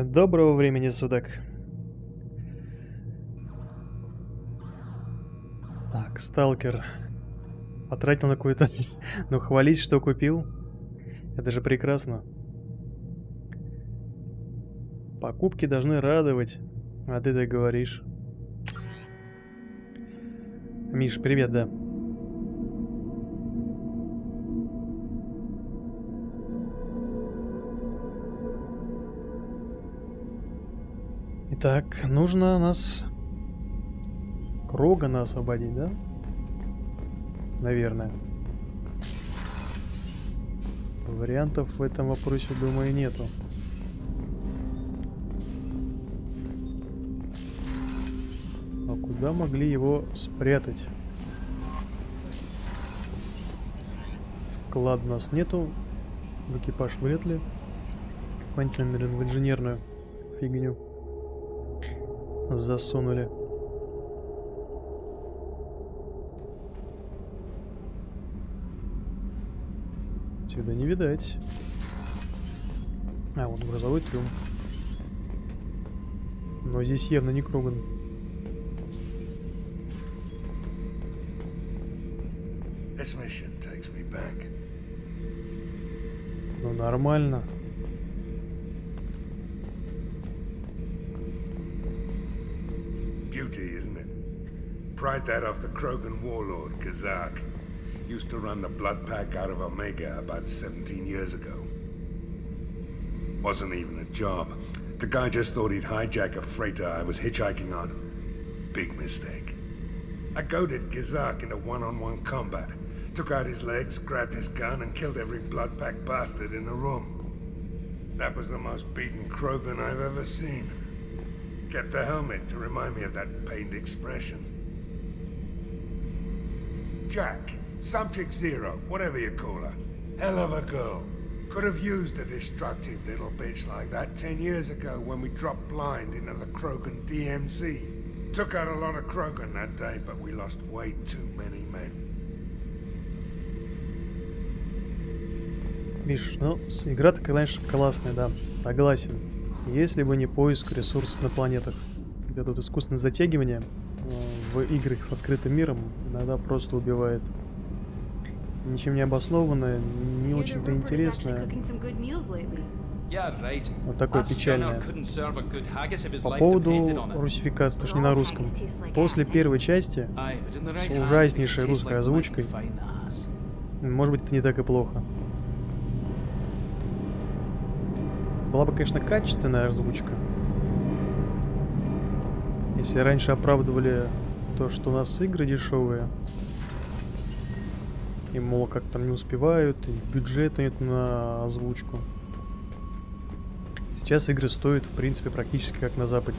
Доброго времени суток. Так, сталкер. Потратил на какую-то... Ну, хвались, что купил. Это же прекрасно. Покупки должны радовать. А ты так говоришь. Миш, привет, да. Итак, нужно нас Крогана освободить, да? Наверное. Вариантов в этом вопросе, думаю, нету. А куда могли его спрятать? Склад у нас нету. В экипаж вряд ли. Понятно, наверное, в инженерную фигню засунули. Сюда не видать. А, вот грузовой трюм. Но здесь явно не Кроган. Ну нормально. Beauty, isn't it? Pried that off the Krogan warlord, Kazak. Used to run the blood pack out of Omega about 17 years ago. Wasn't even a job. The guy just thought he'd hijack a freighter I was hitchhiking on. Big mistake. I goaded Kazak into one-on-one combat. Took out his legs, grabbed his gun, and killed every blood pack bastard in the room. That was the most beaten Krogan I've ever seen. Kept a helmet to remind me of that pained expression. Jack, Subject Zero, whatever you call her. Hell of a girl. Could have used a destructive little bitch like that 10 years ago when we dropped blind into the Krogan DMZ. Took out a lot of Krogan that day, but we lost way too many men. Миш, ну, игра-то, конечно, классная, да, согласен. Если бы не поиск ресурсов на планетах. Это тут искусственное затягивание в играх с открытым миром иногда просто убивает. Ничем не обоснованное, не очень-то интересное. Вот такое печальное. По поводу русификации, то что не на русском. После первой части с ужаснейшей русской озвучкой, может быть, это не так и плохо. Была бы, конечно, качественная озвучка. Если раньше оправдывали то, что у нас игры дешевые, и, мол, как там не успевают, и бюджета нет на озвучку. Сейчас игры стоят, в принципе, практически как на Западе.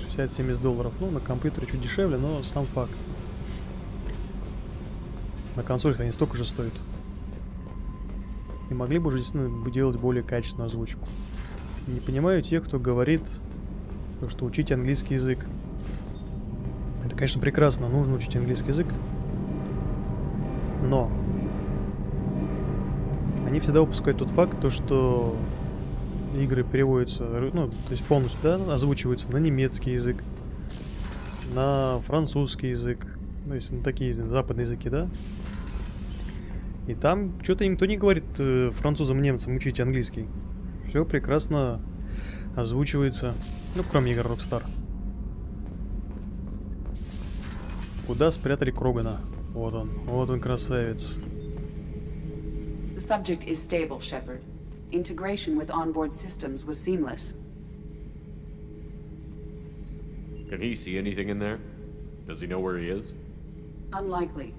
60-70 долларов. Ну, на компьютере чуть дешевле, но сам факт. На консолях они столько же стоят. И могли бы уже действительно делать более качественную озвучку. Не понимаю тех, кто говорит, что учить английский язык. Это, конечно, прекрасно, нужно учить английский язык. Но они всегда упускают тот факт, то, что игры переводятся, ну, то есть полностью, да, озвучиваются на немецкий язык, на французский язык, ну, если на такие западные языки, да. И там что-то никто не говорит французам, немцам учить английский. Все прекрасно озвучивается. Ну, кроме игр Rockstar. Куда спрятали Крогана? Вот он красавец. The subject is stable, Shepard. Integration with onboard systems was seamless. Can he see anything in there? Does he know where he is? Unlikely.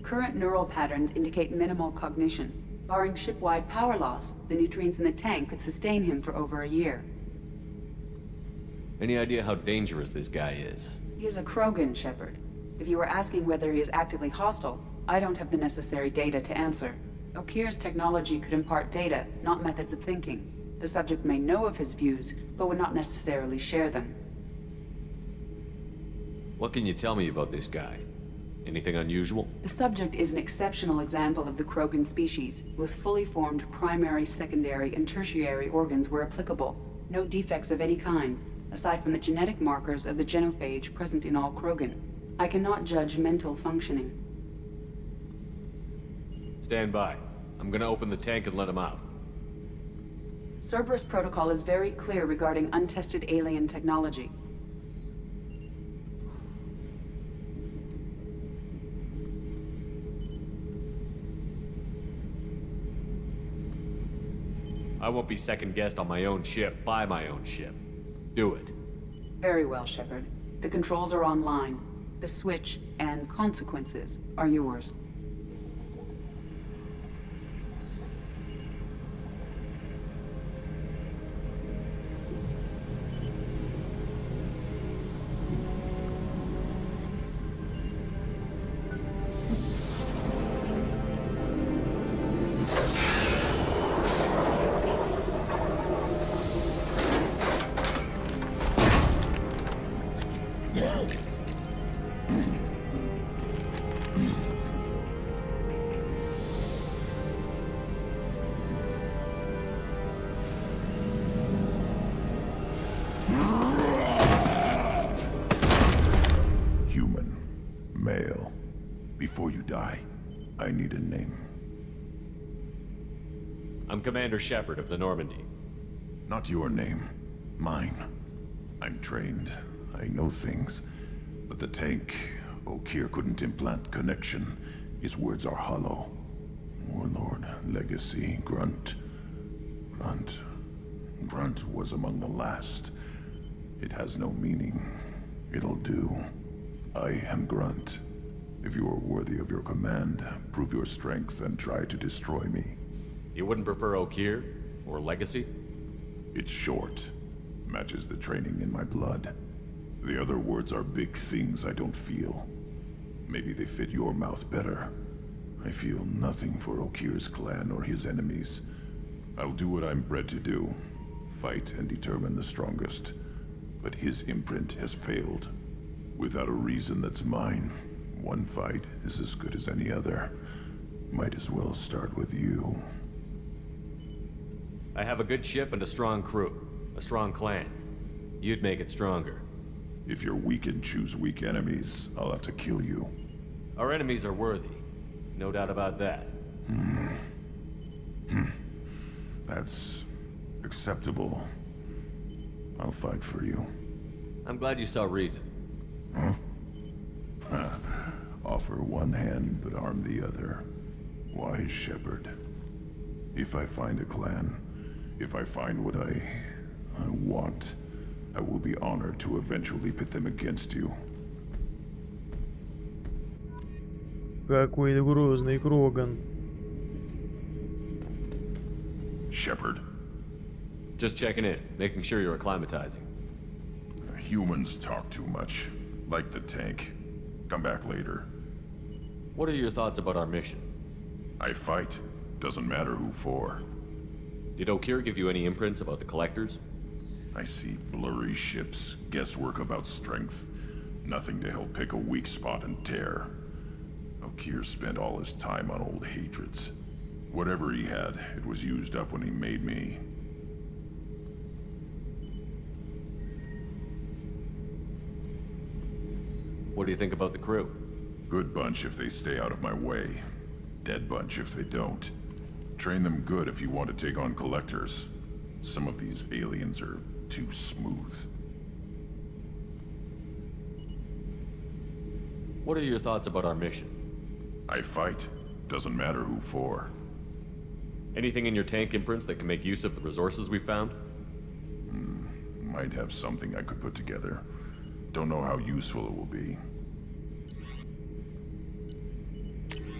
Current neural patterns indicate minimal cognition. Barring ship-wide power loss, the nutrients in the tank could sustain him for over a year. Any idea how dangerous this guy is? He is a Krogan, Shepard. If you were asking whether he is actively hostile, I don't have the necessary data to answer. Okir's technology could impart data, not methods of thinking. The subject may know of his views, but would not necessarily share them. What can you tell me about this guy? Anything unusual? The subject is an exceptional example of the Krogan species, with fully formed primary, secondary, and tertiary organs where applicable. No defects of any kind, aside from the genetic markers of the genophage present in all Krogan. I cannot judge mental functioning. Stand by. I'm gonna open the tank and let him out. Cerberus protocol is very clear regarding untested alien technology. I won't be second-guessed on my own ship, by my own ship. Do it. Very well, Shepard. The controls are online. The switch and consequences are yours. Male. Before you die, I need a name. I'm Commander Shepard of the Normandy. Not your name. Mine. I'm trained. I know things. But the tank, Okeer couldn't implant connection. His words are hollow. Warlord, legacy, Grunt. Grunt was among the last. It has no meaning. It'll do. I am Grunt. If you are worthy of your command, prove your strength and try to destroy me. You wouldn't prefer Okeer? Or Legacy? It's short. Matches the training in my blood. The other words are big things I don't feel. Maybe they fit your mouth better. I feel nothing for Okeer's clan or his enemies. I'll do what I'm bred to do. Fight and determine the strongest. But his imprint has failed. Without a reason that's mine, one fight is as good as any other. Might as well start with you. I have a good ship and a strong crew. A strong clan. You'd make it stronger. If you're weak and choose weak enemies, I'll have to kill you. Our enemies are worthy. No doubt about that. That's acceptable. I'll fight for you. I'm glad you saw reason. Offer one hand, but arm the other. Wise Shepard. If I find a clan, if I find what I want, I will be honored to eventually pit them against you. Какой грозный Кроган. Shepard, Just checking in, making sure you're acclimatizing. humans talk too much. Like the tank. Come back later. What are your thoughts about our mission? I fight. Doesn't matter who for. Did Okeer give you any imprints about the Collectors? I see blurry ships, guesswork about strength. Nothing to help pick a weak spot and tear. Okeer spent all his time on old hatreds. Whatever he had, it was used up when he made me. What do you think about the crew? Good bunch if they stay out of my way. Dead bunch if they don't. Train them good if you want to take on Collectors. Some of these aliens are too smooth. What are your thoughts about our mission? I fight. Doesn't matter who for. Anything in your tank imprints that can make use of the resources we found? Might have something I could put together. Don't know how useful it will be.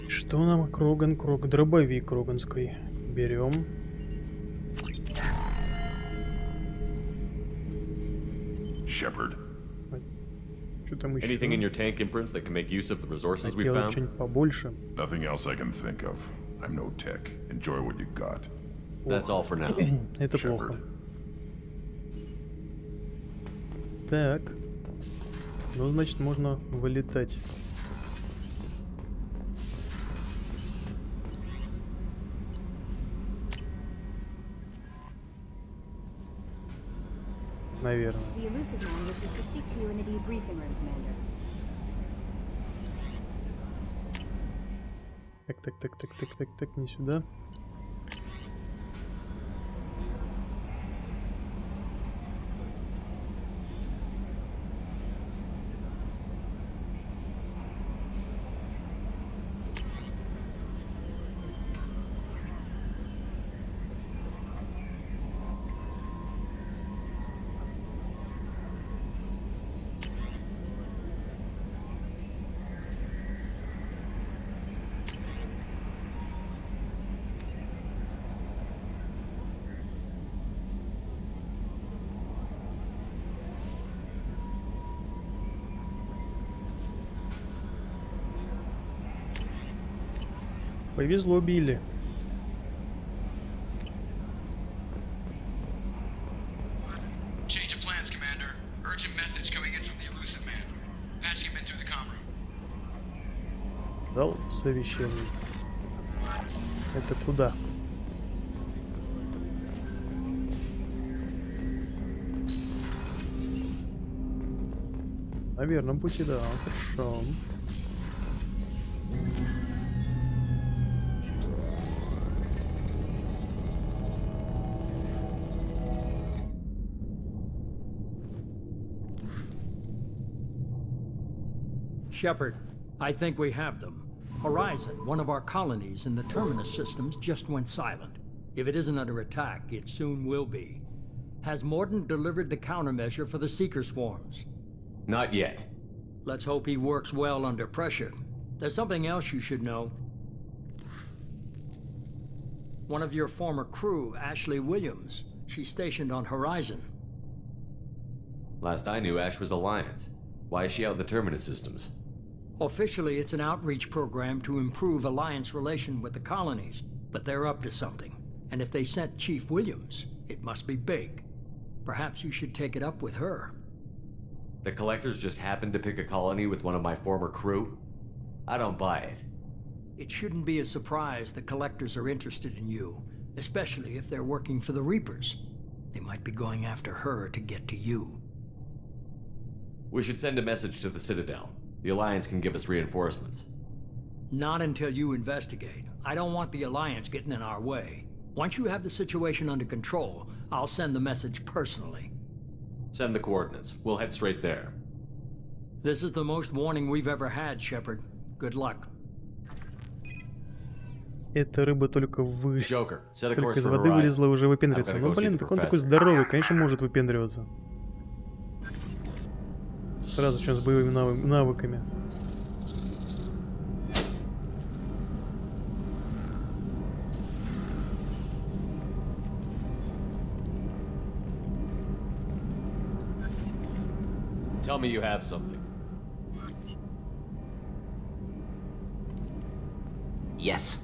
Что нам Кроган, дробовик Кроганской. Берем. Shepard, Что там еще? Anything in your tank imprints that can make use of the resources we Хотел found? что-нибудь побольше. nothing else I can think of. I'm no tech. Enjoy what you got. That's all for now. Это плохо. Shepard. Так. Ну, значит, можно вылетать. наверное. The elusive man wishes to speak to you in the debriefing room, Commander. Так, не сюда. Повезло Билли. Change of plans, Commander. Urgent message coming in from the elusive man. Patching him in through the comm room. Дал совещание. Это куда? На верном пути, да, хорошо. Shepard, I think we have them. Horizon, one of our colonies in the terminus systems, just went silent. If it isn't under attack, it soon will be. Has Mordant delivered the countermeasure for the Seeker swarms? Not yet. Let's hope he works well under pressure. There's something else you should know. One of your former crew, Ashley Williams, she's stationed on Horizon. Last I knew, Ash was Alliance. Why is she out in the terminus systems? Officially, it's an outreach program to improve Alliance relation with the colonies, but they're up to something. And if they sent Chief Williams, it must be big. Perhaps you should take it up with her. The Collectors just happened to pick a colony with one of my former crew? I don't buy it. It shouldn't be a surprise the Collectors are interested in you, especially if they're working for the Reapers. They might be going after her to get to you. We should send a message to the Citadel. The Alliance can give us reinforcements. Not until you investigate. I don't want the Alliance getting in our way. Once you have the situation under control, I'll send the message personally. Send the coordinates. We'll head straight there. This is the most warning we've ever had, Shepard. Good luck. Эта рыба только Joker, set a только course из for воды Horizon. вылезла, уже выпендривается. I'm gonna Ну go see блин, the так он такой professor. здоровый, конечно, может выпендриваться. Сразу чем с боевыми навыками. Tell me you have something. Yes.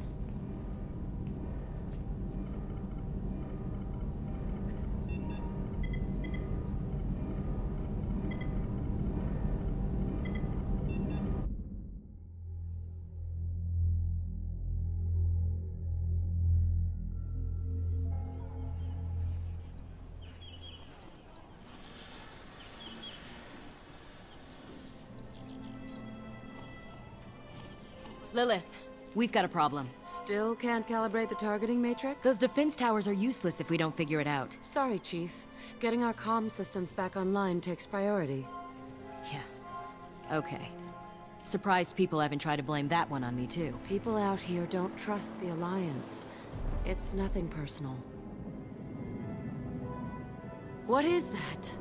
Lilith, we've got a problem. Still can't calibrate the targeting matrix? Those defense towers are useless if we don't figure it out. Sorry, Chief. Getting our comm systems back online takes priority. Yeah. Okay. Surprised people haven't tried to blame that one on me, too. People out here don't trust the Alliance. It's nothing personal. What is that?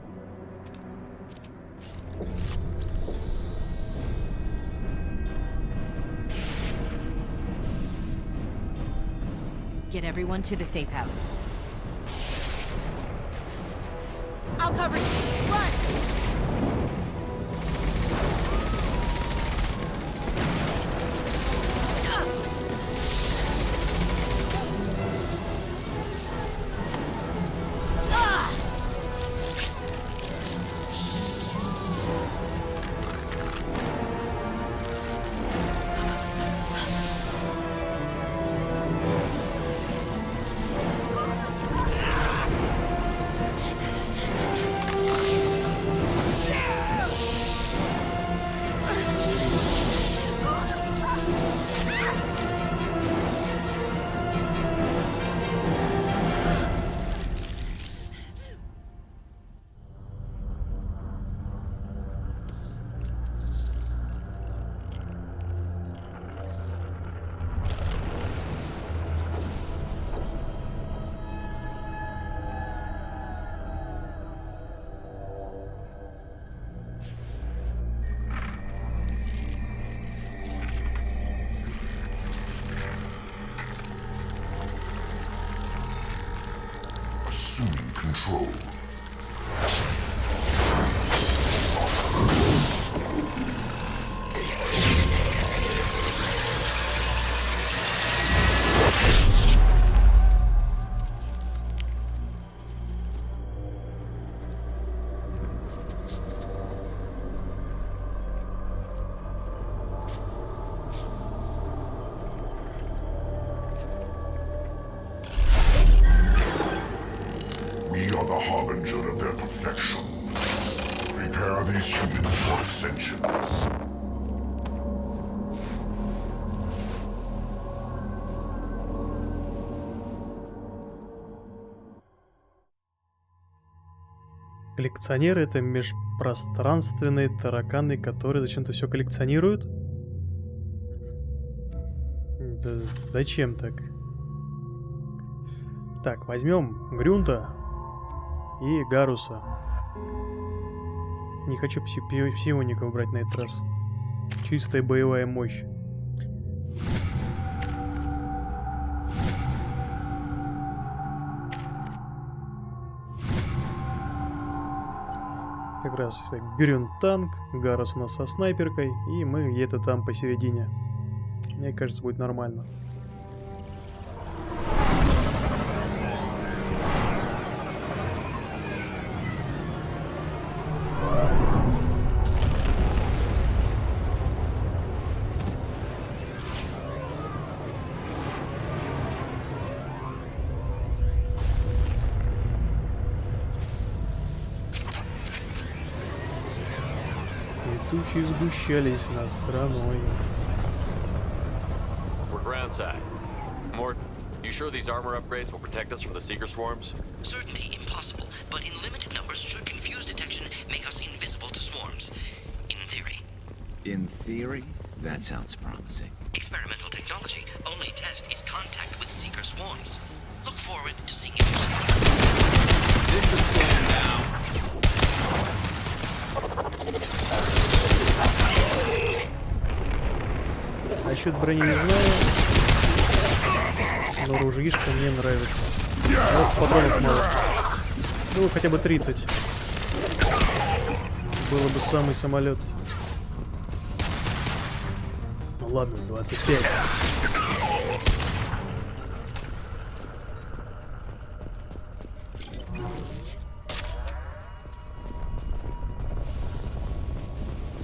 Get everyone to the safe house. I'll cover you! Run! control. We are the harbinger of their perfection. Prepare these humans for ascension. Коллекционеры — это межпространственные тараканы, которые зачем-то все коллекционируют? Да зачем так? Так, возьмем Грюнта и Гаруса. Не хочу псиоников брать на этот раз. Чистая боевая мощь. Как раз Грюнт танк, Гарус у нас со снайперкой, и мы где-то там посередине. Мне кажется, будет нормально. Тучи сгущались над страной. We're groundside. Mort, you sure these armor upgrades will protect us from the seeker swarms? Certainty impossible, but in limited numbers should confuse detection, make us invisible to swarms. In theory. In theory? That sounds promising. Experimental technology. Only test is contact with seeker swarms. Look forward to seeing it. This is slowing down. Насчет брони не знаю, но ружьишка мне нравится. Вот патронов мало. Ну, хотя бы 30. Было бы самый самолет. Ну ладно, 25.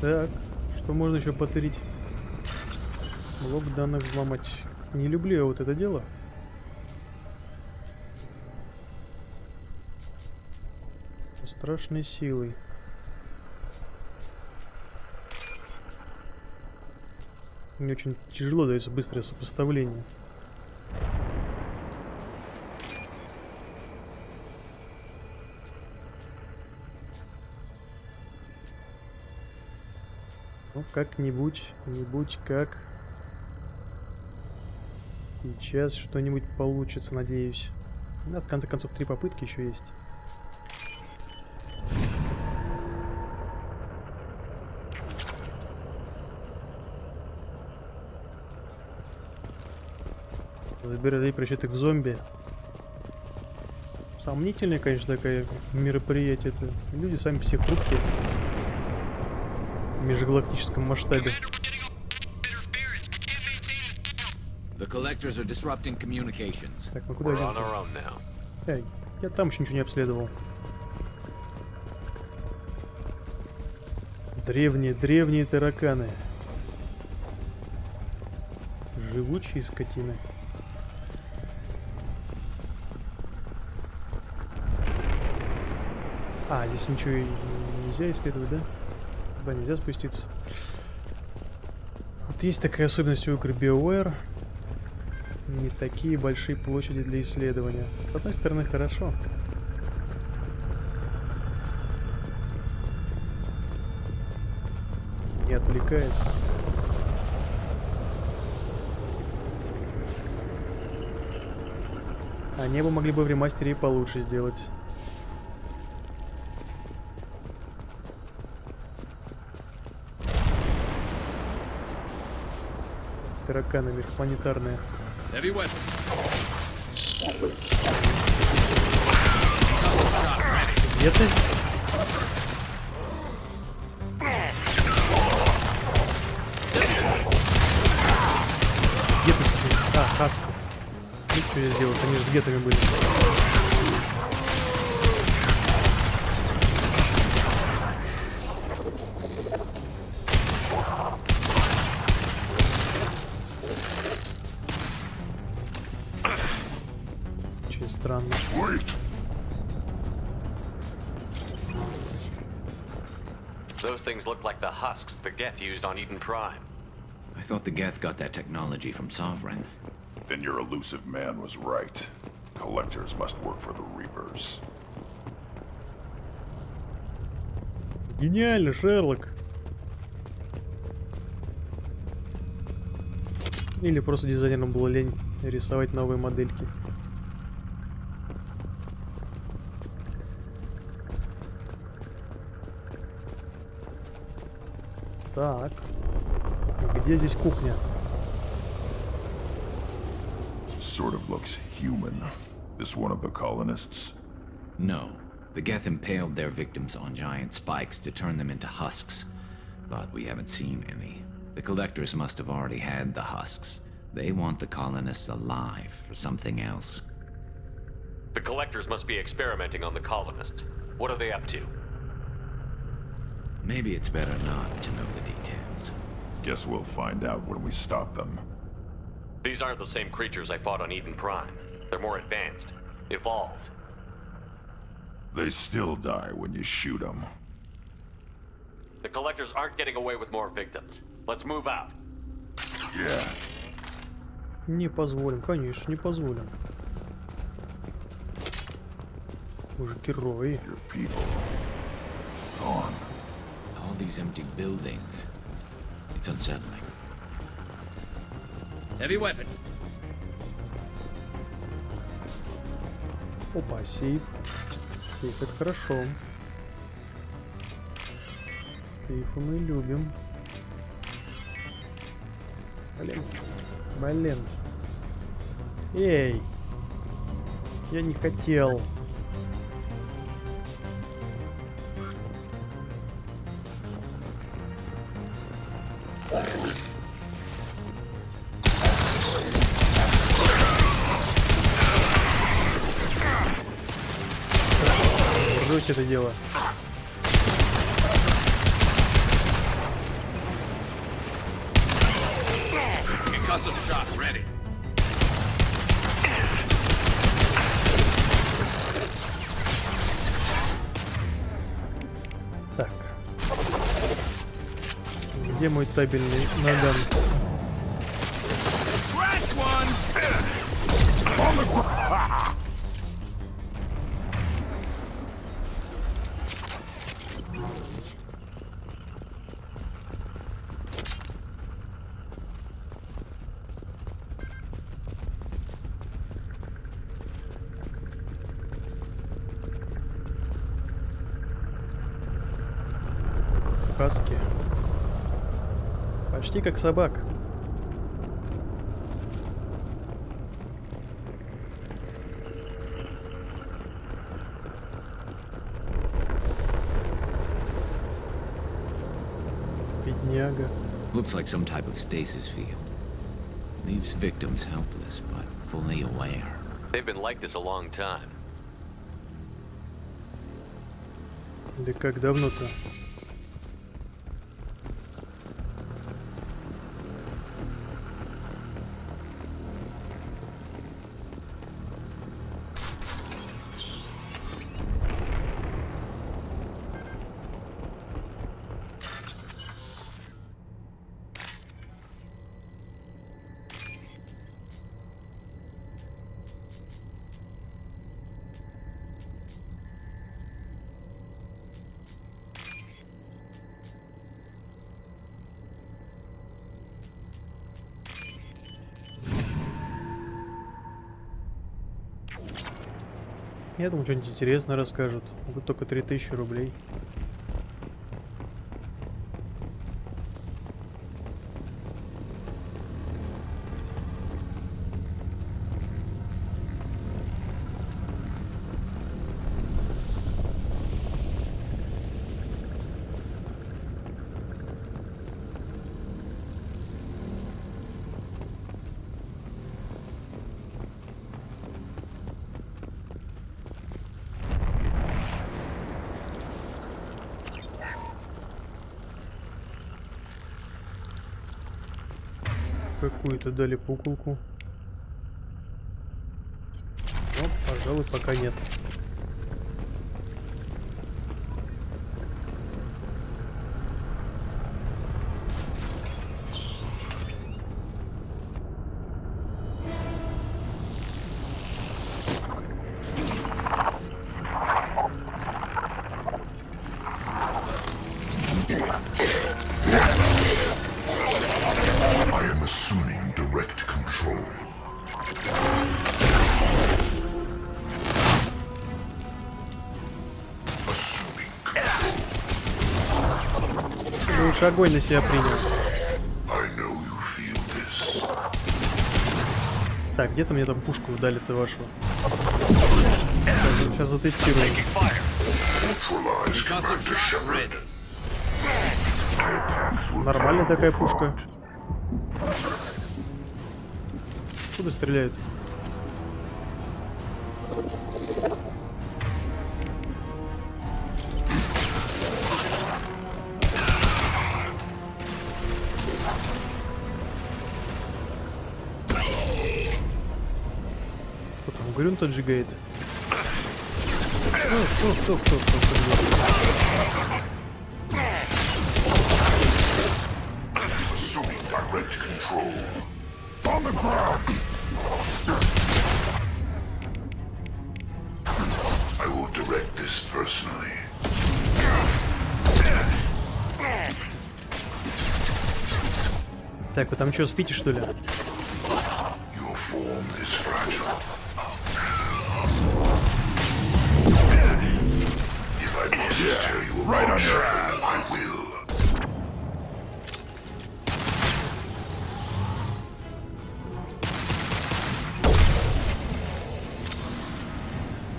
Так, что можно еще потырить? Блок данных взломать. Не люблю я вот это дело. Со страшной силой. Мне очень тяжело дается быстрое сопоставление. Ну, как-нибудь, как. Сейчас что-нибудь получится, надеюсь. У нас, в конце концов, 3 попытки еще есть. Забирай превращать их в зомби. Сомнительное, конечно, такое мероприятие. Это люди сами все хрупкие. В межгалактическом масштабе. The collectors are disrupting communications. Так, мы куда идем? Эй, я там еще ничего не обследовал. Древние тараканы. Живучие скотины. А, здесь ничего и нельзя исследовать, да? Да, нельзя спуститься. Вот есть такая особенность у игры BioWare. Не такие большие площади для исследования. С одной стороны, хорошо. Не отвлекает. А небо могли бы в ремастере и получше сделать. Тараканы межпланетарные. Где ты? Где ты? А, хаска. И что я сделал? Они же с гетами были. Очень странно. Those things look like the husks the Geth used on Eden Prime. I thought the Geth got that technology from Sovereign. Then your elusive man was right. Collectors must work for the Reapers. Гениально, Шерлок. Или просто дизайнерам было лень рисовать новые модельки. Так. Где здесь кухня? Sort of looks human. This one of the colonists? No. The Geth impaled their victims on giant spikes to turn them into husks. But we haven't seen any. The collectors must have already had the husks. They want the colonists alive for something else. The collectors must be experimenting on the colonists. What are they up to? Maybe it's better not to know the details. Guess we'll find out when we stop them. These aren't the same creatures I fought on Eden Prime. They're more advanced, evolved. They still die when you shoot them. The collectors aren't getting away with more victims. Let's move out. Yeah. Не позволим, конечно, не позволим. Уже герои. Your people. Gone. All these empty buildings. It's unsettling. Heavy weapon. Опа, сейф. Сейф, это хорошо. Сейфы мы любим. Блин. Блин. Эй! Я не хотел. Держите это дело. Concussive shot ready. Так. Где мой табельный наган? Каски. Почти как собак. Бедняга. Looks like some type of stasis field. Leaves victims helpless, but fully aware. They've been like this a long time. Да как давно-то? Я думаю, что-нибудь интересное расскажут. Вот только 3000 рублей. Какую-то дали пуколку. Но, пожалуй, пока нет. Лучше огонь на себя принял. Так, где-то мне там пушку дали-то вашу. Сейчас затестируем. Нормальная такая пушка. Откуда стреляют? Грюнт отжигает. Стоп. Так, вы там что, спите, что ли?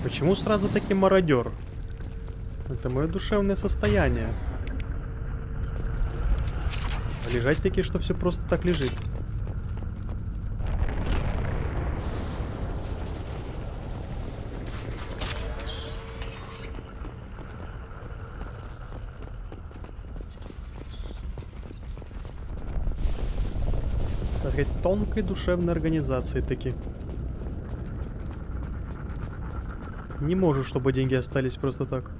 Почему сразу таки мародер? Это мое душевное состояние. Лежать таки, что все просто так лежит. Так сказать, тонкой душевной организации таки. Не можу, чтобы деньги остались просто так.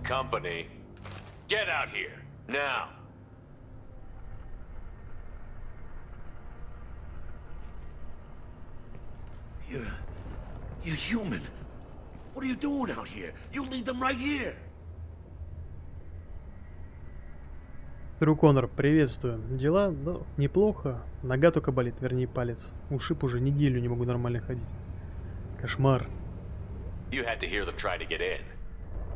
Company, get out here, now! You're human. What are you doing out here? You lead them right here. Тру Коннор, приветствую. Дела, ну, неплохо. Нога только болит, вернее палец. Ушиб уже неделю, не могу нормально ходить. Кошмар. You had to hear them try to get in.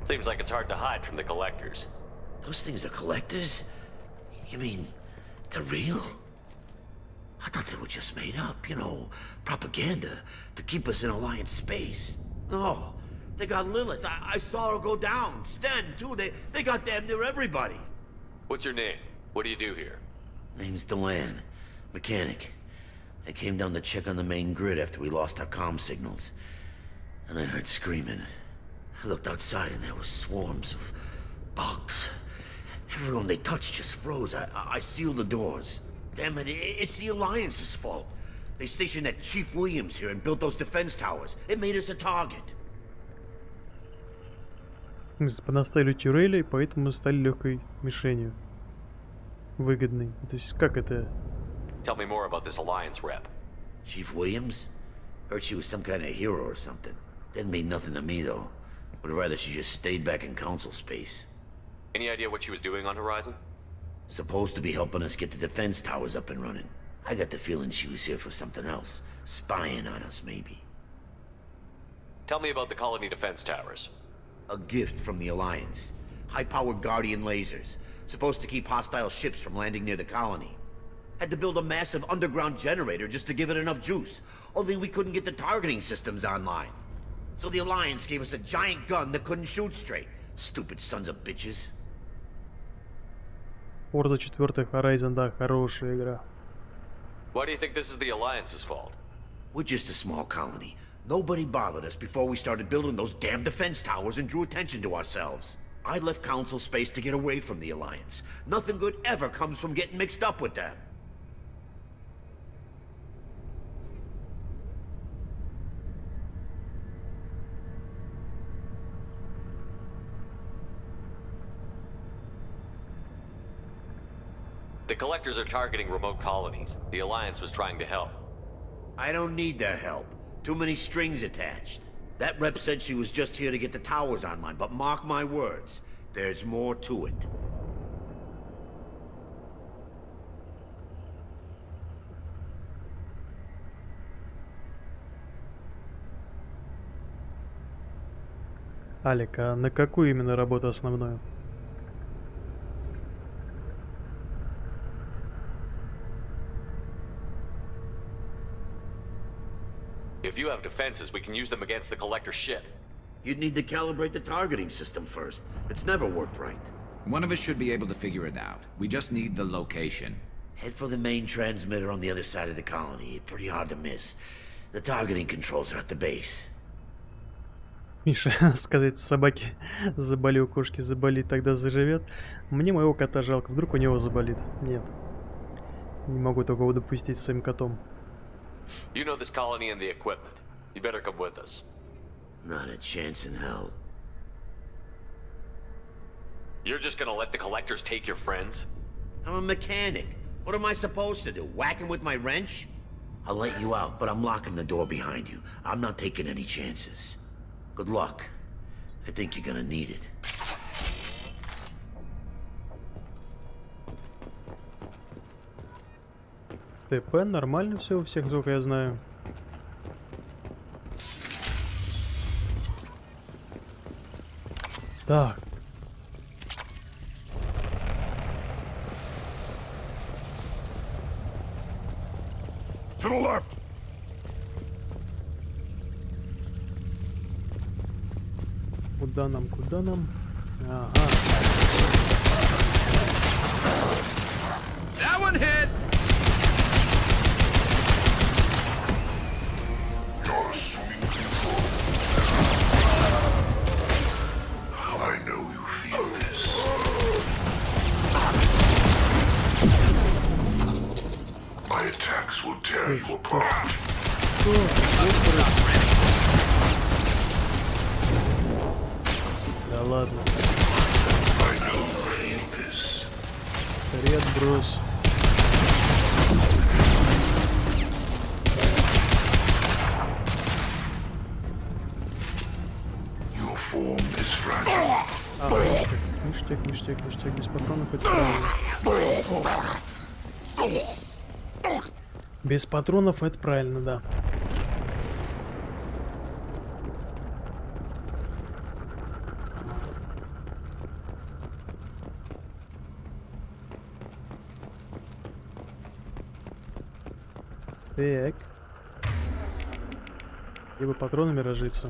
Seems like it's hard to hide from the collectors. Those things are collectors? You mean they're real? I thought they were just made up, you know, propaganda to keep us in Alliance space. No, they got Lilith. I saw her go down. Sten, too. They got damn near everybody. What's your name? What do you do here? Name's Delan. Mechanic. I came down to check on the main grid after we lost our comm signals. And I heard screaming. I looked outside and there was swarms of bugs. Everyone they touched just froze. I sealed the doors. Damn it, it's the Alliance's fault. They stationed that Chief Williams here and built those defense towers. It made us a target. Понаставили тюрели, поэтому мы стали легкой мишенью. Выгодной. То есть как это? Tell me more about this Alliance rep. Chief Williams? Heard she was some kind of hero or something. Didn't mean nothing to me though. Would rather she just stayed back in council space. Any idea what she was doing on Horizon? Supposed to be helping us get the defense towers up and running. I got the feeling she was here for something else. Spying on us, maybe. Tell me about the colony defense towers. A gift from the Alliance. High-powered Guardian lasers. Supposed to keep hostile ships from landing near the colony. Had to build a massive underground generator just to give it enough juice. Only we couldn't get the targeting systems online. So the Alliance gave us a giant gun that couldn't shoot straight. Stupid sons of bitches. Forza 4 Horizon, да, хорошая игра. Why do you think this is the Alliance's fault? We're just a small colony. Nobody bothered us before we started building those damn defense towers and drew attention to ourselves. I left Council space to get away from the Alliance. Nothing good ever comes from getting mixed up with them. The Collectors are targeting remote colonies. The Alliance was trying to help. I don't need their help. Too many strings attached. That rep said she was just here to get the towers online, but mark my words, there's more to it. Алик, а на какую именно работу основную? If you have defenses, we can use them against the Collector's ship. You'd need to calibrate the targeting system first. It's never worked right. One of us should be able to figure it out. We just need the location. Head for the main transmitter on the other side of the colony. Pretty hard to miss. The targeting controls are at the base. Миша, сказать собаке заболи, у кошки заболит, тогда заживет. Мне моего кота жалко, вдруг у него заболит. Нет. Не могу такого допустить с своим котом. You know this colony and the equipment. You better come with us. Not a chance in hell. You're just gonna let the Collectors take your friends? I'm a mechanic. What am I supposed to do? Whack him with my wrench? I'll let you out, but I'm locking the door behind you. I'm not taking any chances. Good luck. I think you're gonna need it. ТП, нормально все у всех, только я знаю. Так. To the left. Куда нам, куда нам? Ага. That one hit. You're assuming control. I know you feel this. My attacks will tear you apart. Да ладно. I know you feel this. Скорее отброс. Your form is fragile. Ништяк, ништяк, ништяк, без патронов это правильно. Без патронов это правильно, да. Так. Где бы патронами разжиться.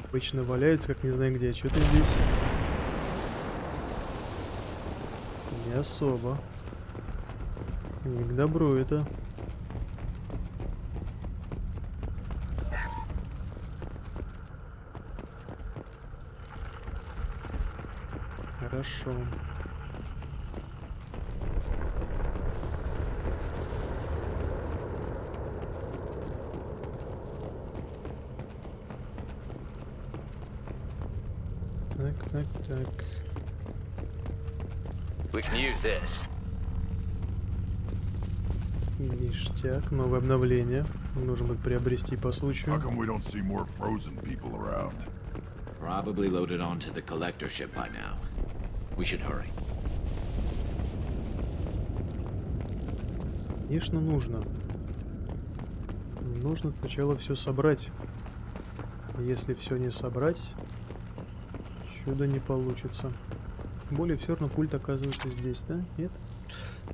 Обычно валяются, как не знаю где. Что-то здесь не особо. Не к добру это. Хорошо. Так. We can use this. Ништяк, новое обновление. Нужно будет приобрести по случаю. How come we don't see more frozen people around? Probably loaded onto the collector ship by now. We should hurry. Конечно, нужно. Нужно сначала все собрать. Если все не собрать, чудо не получится. Тем более все равно пульт оказывается здесь, да? Нет?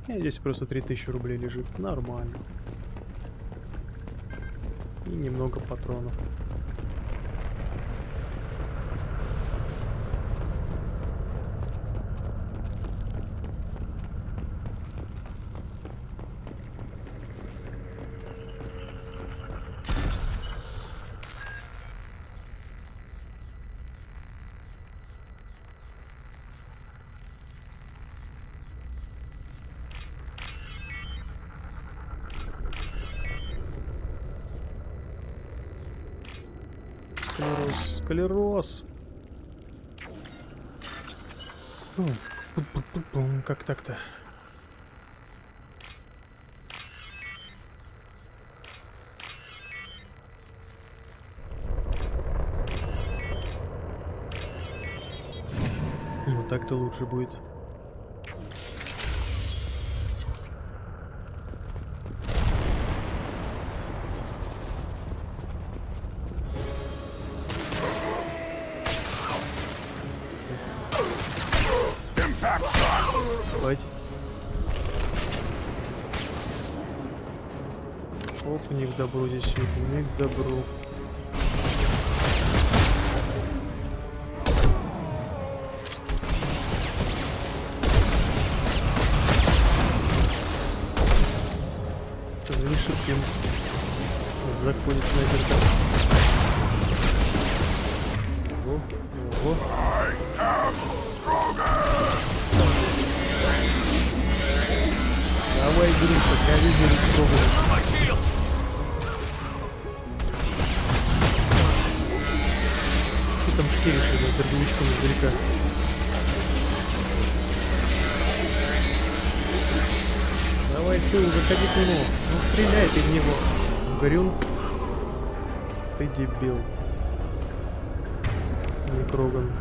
Здесь просто 3000 рублей лежит. Нормально. И немного патронов. Склероз. Как так-то? Ну так-то лучше будет. Оп, не к добру здесь все, не к добру. Решим заходит снайперка. Ого, ого. Давай, Грин, покажи мне рисковый. Что там шкеришь, это дробовичком издалека? Давай с тыла, заходи к нему. Ну стреляй ты в него. Грюнт. Ты дебил. Не Кроган.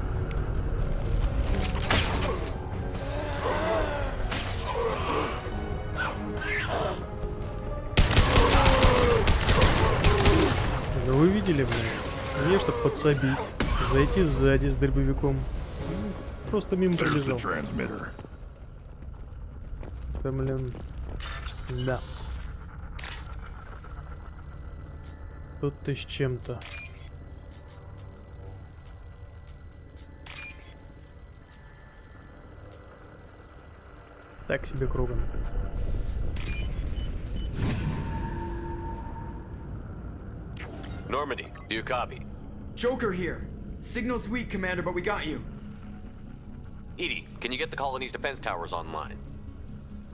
Да вы видели, блин? Мне, чтобы подсобить, зайти сзади с дробовиком. Просто мимо пробежал. Да, блин. Да. Тут ты с чем-то. Так себе Кроган. Normandy, do you copy? Joker here. Signal's weak, Commander, but we got you. Edie, can you get the colony's defense towers online?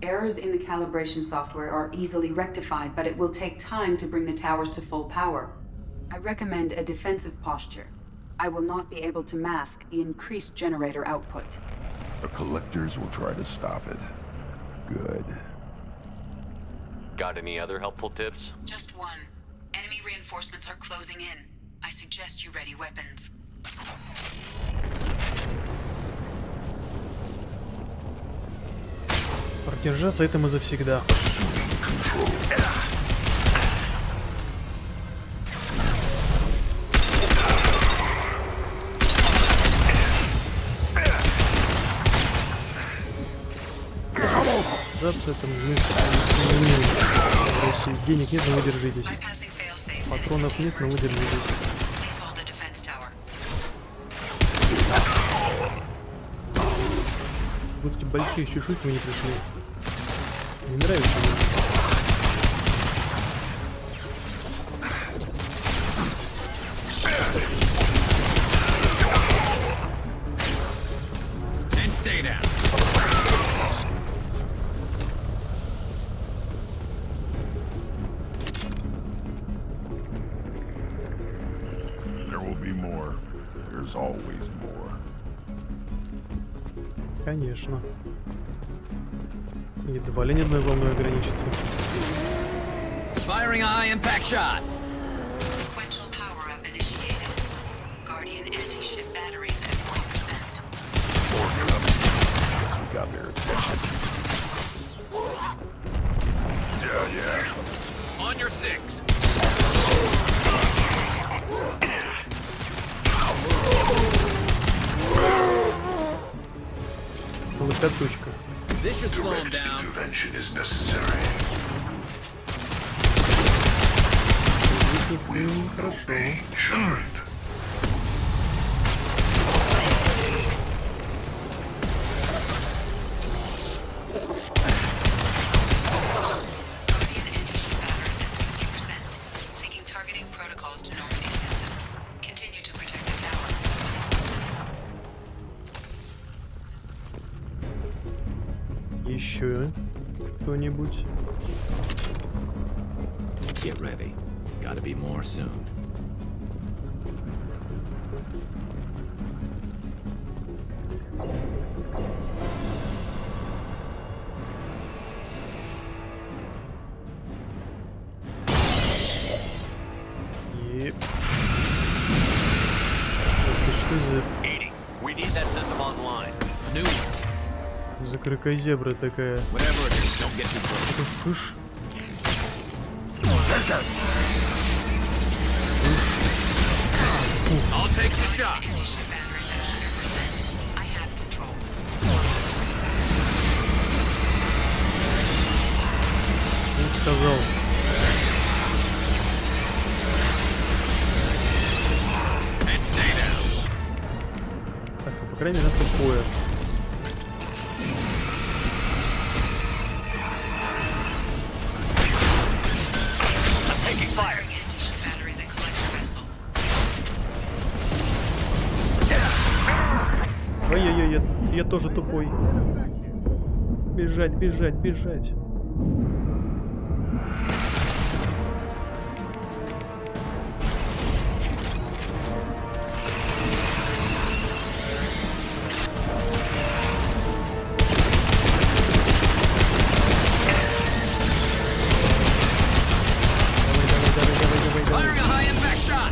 Errors in the calibration software are easily rectified, but it will take time to bring the towers to full power. I recommend a defensive posture. I will not be able to mask the increased generator output. The collectors will try to stop it. Good. Got any other helpful tips? Just one. Enemy reinforcements are closing in. I suggest you ready weapons. Продержаться это мы завсегда. Продержаться это мы. Если денег нет, но вы держитесь. Патронов нет, но вы держитесь. Вот эти большие чешуйки вы не пришли. Не нравится мне. Конечно. Едва ли не одной волной ограничится. Firing a high-impact shot. Sequential power-up initiated. Guardian anti-ship batteries at 1%. Guess we got their attention. Yeah. On your six. как точка. This should slow him down. Intervention is necessary. Will obey Shepard. Guardian anti-ship batteries at 60%. Syncing targeting protocols to Normandy systems. Continue to protect the tower. Еще кто-нибудь? Get ready. Gotta be more soon. Еп. Это что за... Edie, we need that system online. New. За кракозебра такая? Whatever it is, don't get too close. Фуш. I'll take the shot. Anti-ship batteries at 100%. I have control. Ну, сказал. And stay down. Так, ну, по крайней мере, тупое. Taking fire. Anti-ship batteries at collector vessel. Ой-ой-ой, я тоже тупой. Бежать, бежать, бежать. Firing a high impact shot.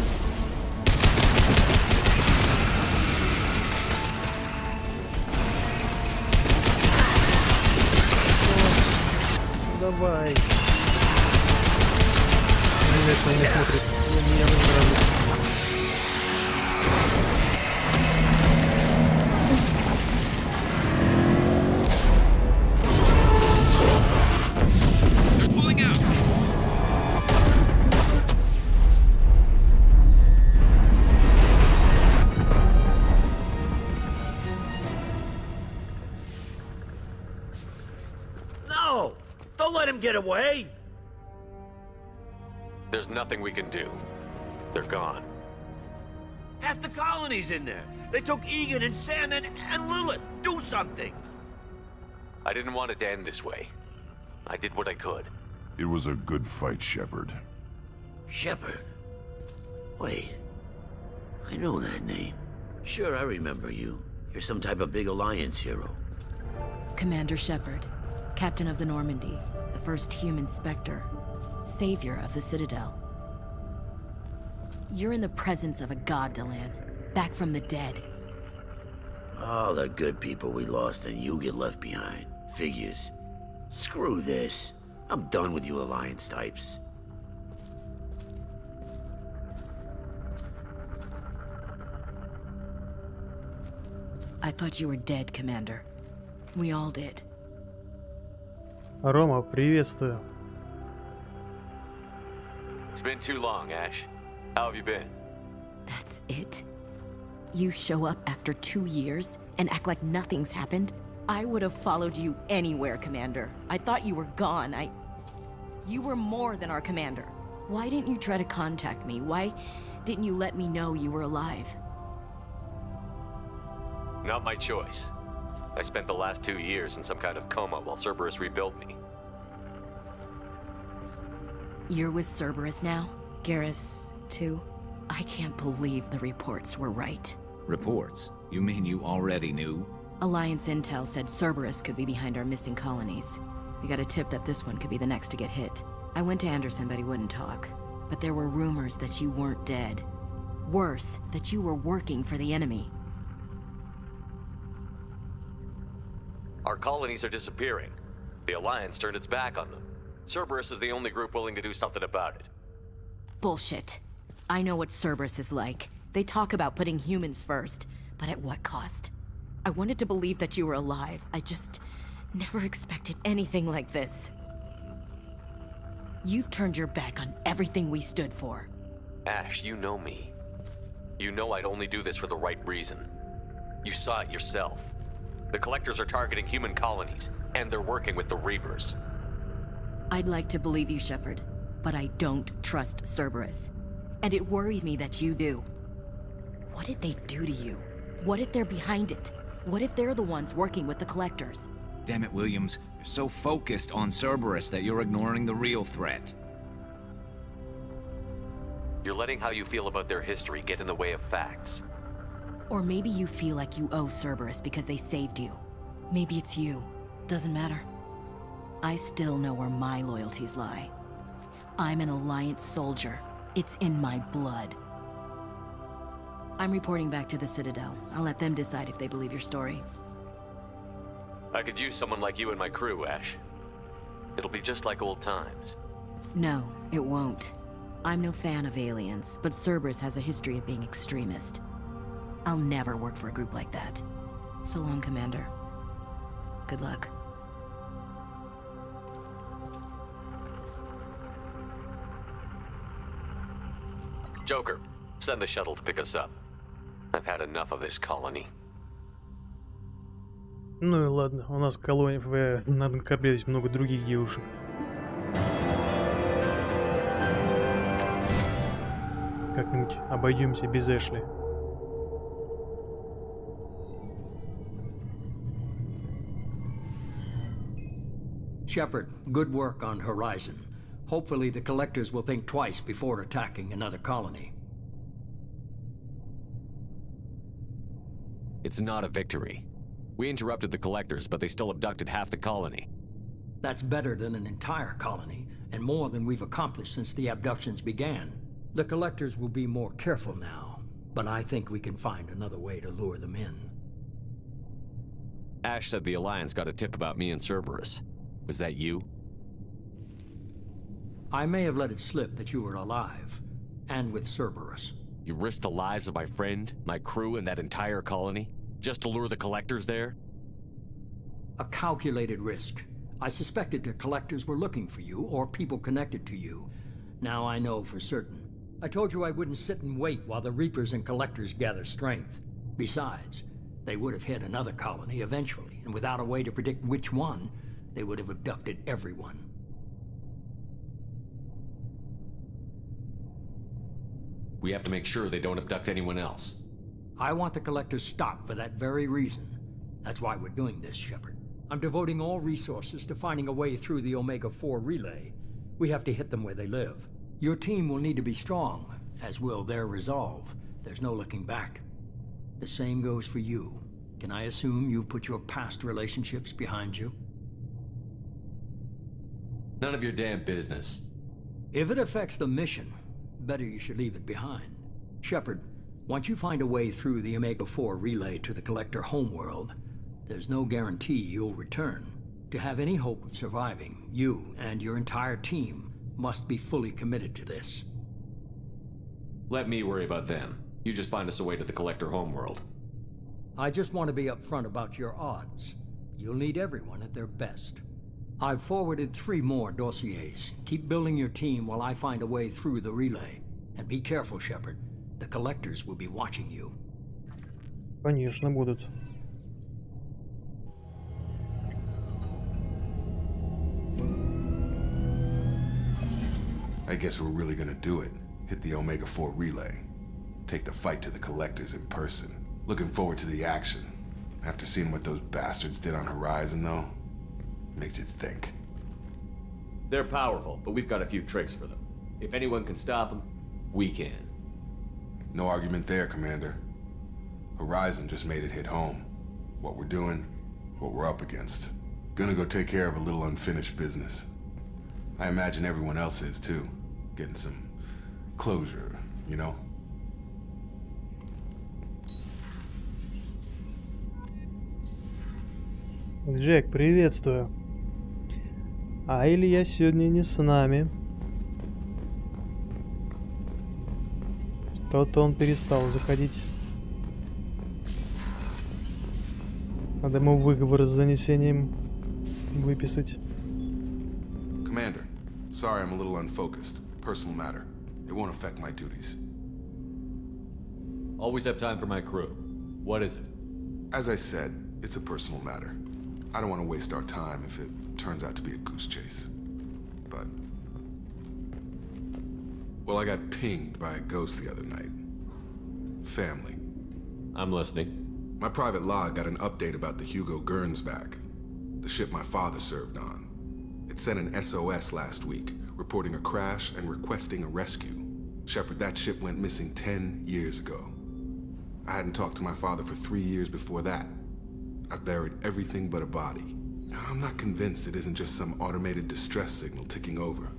Давай. Нет, он не смотрит. Он меня выздоравливает. Pulling out. No! Don't let him get away! There's nothing we can do. They're gone. Half the colony's in there. They took Egan and Sam and Lilith. Do something! I didn't want it to end this way. I did what I could. It was a good fight, Shepard. Shepard? Wait. I know that name. Sure, I remember you. You're some type of big Alliance hero. Commander Shepard, Captain of the Normandy, the first human Spectre, Savior of the Citadel. You're in the presence of a god, Delan, back from the dead. All the good people we lost and you get left behind. Figures. Screw this. I'm done with you Alliance types. I thought you were dead, Commander. We all did. Рома, приветствую. It's been too long, Ash. How have you been? That's it? You show up after 2 years and act like nothing's happened? I would have followed you anywhere, Commander. I thought you were gone. You were more than our commander. Why didn't you try to contact me? Why didn't you let me know you were alive? Not my choice. I spent the last 2 years in some kind of coma while Cerberus rebuilt me. You're with Cerberus now? Garrus, too? I can't believe the reports were right. Reports? You mean you already knew? Alliance intel said Cerberus could be behind our missing colonies. We got a tip that this one could be the next to get hit. I went to Anderson, but he wouldn't talk. But there were rumors that you weren't dead. Worse, that you were working for the enemy. Our colonies are disappearing. The Alliance turned its back on them. Cerberus is the only group willing to do something about it. Bullshit. I know what Cerberus is like. They talk about putting humans first, but at what cost? I wanted to believe that you were alive. I just never expected anything like this. You've turned your back on everything we stood for. Ash, you know me. You know I'd only do this for the right reason. You saw it yourself. The Collectors are targeting human colonies, and they're working with the Reapers. I'd like to believe you, Shepard, but I don't trust Cerberus. And it worries me that you do. What did they do to you? What if they're behind it? What if they're the ones working with the Collectors? Damn it, Williams. You're so focused on Cerberus that you're ignoring the real threat. You're letting how you feel about their history get in the way of facts. Or maybe you feel like you owe Cerberus because they saved you. Maybe it's you. Doesn't matter. I still know where my loyalties lie. I'm an Alliance soldier. It's in my blood. I'm reporting back to the Citadel. I'll let them decide if they believe your story. I could use someone like you in my crew, Ash. It'll be just like old times. No, it won't. I'm no fan of aliens, but Cerberus has a history of being extremist. I'll never work for a group like that. So long, Commander. Good luck. Joker, send the shuttle to pick us up. I've had enough of this colony. Ну и ладно, у нас в колонии на этом корабле здесь много других девушек. Как-нибудь обойдемся без Эшли. Shepard, good work on Horizon. Hopefully the Collectors will think twice before attacking another colony. It's not a victory. We interrupted the Collectors, but they still abducted half the colony. That's better than an entire colony, and more than we've accomplished since the abductions began. The Collectors will be more careful now, but I think we can find another way to lure them in. Ash said the Alliance got a tip about me and Cerberus. Was that you? I may have let it slip that you were alive, and with Cerberus. You risked the lives of my friend, my crew, and that entire colony? Just to lure the Collectors there? A calculated risk. I suspected the Collectors were looking for you, or people connected to you. Now I know for certain. I told you I wouldn't sit and wait while the Reapers and Collectors gather strength. Besides, they would have hit another colony eventually, and without a way to predict which one, they would have abducted everyone. We have to make sure they don't abduct anyone else. I want the Collectors stopped for that very reason. That's why we're doing this, Shepard. I'm devoting all resources to finding a way through the Omega-4 relay. We have to hit them where they live. Your team will need to be strong, as will their resolve. There's no looking back. The same goes for you. Can I assume you've put your past relationships behind you? None of your damn business. If it affects the mission, better you should leave it behind. Shepard, once you find a way through the Omega-4 relay to the Collector homeworld, there's no guarantee you'll return. To have any hope of surviving, you and your entire team must be fully committed to this. Let me worry about them. You just find us a way to the Collector homeworld. I just want to be upfront about your odds. You'll need everyone at their best. I've forwarded 3 more dossiers. Keep building your team while I find a way through the relay. And be careful, Shepard. The Collectors will be watching you. Конечно, будут. I guess we're really gonna do it. Hit the Omega-4 relay. Take the fight to the Collectors in person. Looking forward to the action. After seeing what those bastards did on Horizon, though, makes you think. They're powerful, but we've got a few tricks for them. If anyone can stop them, we can. No argument there, Commander. Horizon just made it hit home. What we're doing, what we're up against. Gonna go take care of a little unfinished business. I imagine everyone else is too. Getting some closure, you know? Джек, приветствую. А Илья сегодня не с нами. Что-то он перестал заходить. Надо ему выговор с занесением выписать. Commander, sorry I'm a little unfocused. Personal matter. It won't affect my duties. Always have time for my crew. What is it? As I said, it's a personal matter. I don't want to waste our time if it turns out to be a goose chase. But... well, I got pinged by a ghost the other night. Family. I'm listening. My private log got an update about the Hugo Gernsback, the ship my father served on. It sent an SOS last week, reporting a crash and requesting a rescue. Shepard, that ship went missing 10 years ago. I hadn't talked to my father for 3 years before that. I've buried everything but a body. I'm not convinced it isn't just some automated distress signal ticking over.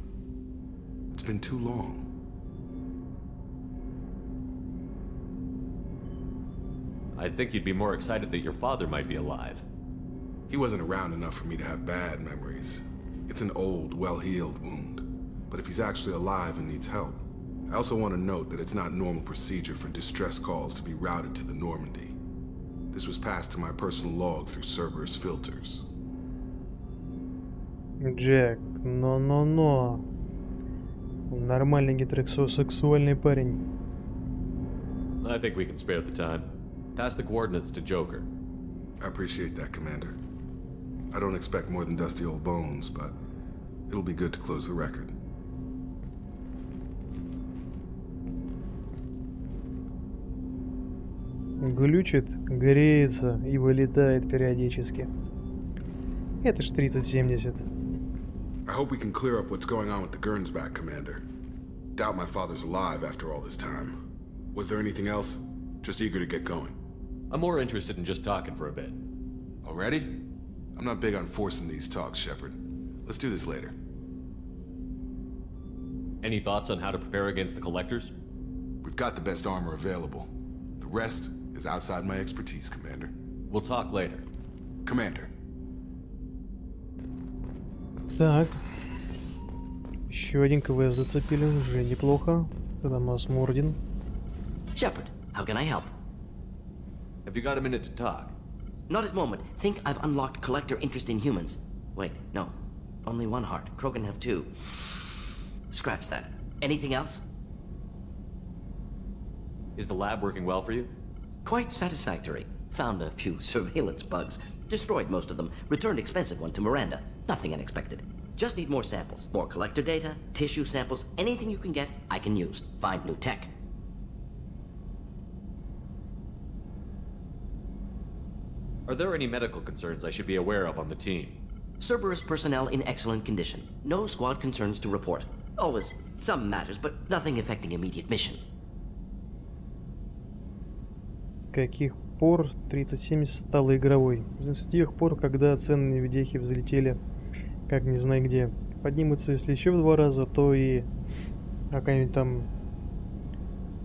It's been too long. I think you'd be more excited that your father might be alive. He wasn't around enough for me to have bad memories. It's an old, well-healed wound. But if he's actually alive and needs help, I also want to note that it's not normal procedure for distress calls to be routed to the Normandy. This was passed to my personal log through Cerberus filters. Джек, но. Нормальный гетеросексуальный парень. I think we can spare the time. Pass the coordinates to Joker. I appreciate that, Commander. I don't expect more than dusty old bones, but it'll be good to close the record. Глючит, греется и вылетает периодически. Это ж 3070. I hope we can clear up what's going on with the Gernsback, Commander. Doubt my father's alive after all this time. Was there anything else? Just eager to get going. I'm more interested in just talking for a bit. Already? I'm not big on forcing these talks, Shepard. Let's do this later. Any thoughts on how to prepare against the Collectors? We've got the best armor available. The rest is outside my expertise, Commander. We'll talk later. Commander. Так. Еще один КВС зацепили, уже неплохо. Это у нас Мордин. Shepard, how can I help? Have you got a minute to talk? Not at moment. Think I've unlocked collector interest in humans. Wait, no. Only one heart. Krogan have two. Scratch that. Anything else? Is the lab working well for you? Quite satisfactory. Found a few surveillance bugs. Destroyed most of them. Returned expensive one to Miranda. Nothing unexpected. Just need more samples. More collector data, tissue samples, anything you can get, I can use. Find new tech. Are there any medical concerns I should be aware of on the team? Cerberus personnel in excellent condition. No squad concerns to report. Always some matters, but nothing affecting immediate mission. Каких пор 3070 стала игровой? С тех пор, когда ценные видехи взлетели, как не знаю где. Поднимутся, если еще в 2 раза, то и какая-нибудь там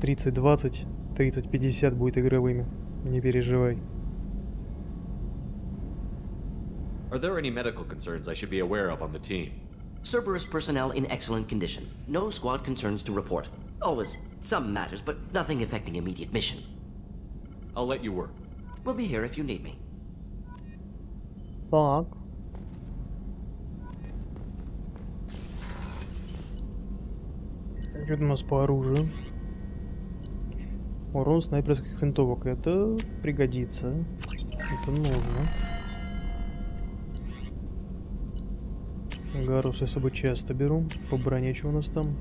3020, 3050 будет игровыми. Не переживай. Are there any medical concerns I should be aware of on the team? Cerberus personnel in excellent condition. No squad concerns to report. Always some matters, but nothing affecting immediate mission. I'll let you work. We'll be here if you need me. Так. Что у нас по оружию? Урон снайперских винтовок. Это пригодится. Это нужно. Гарус я с собой часто беру. По броне что у нас там?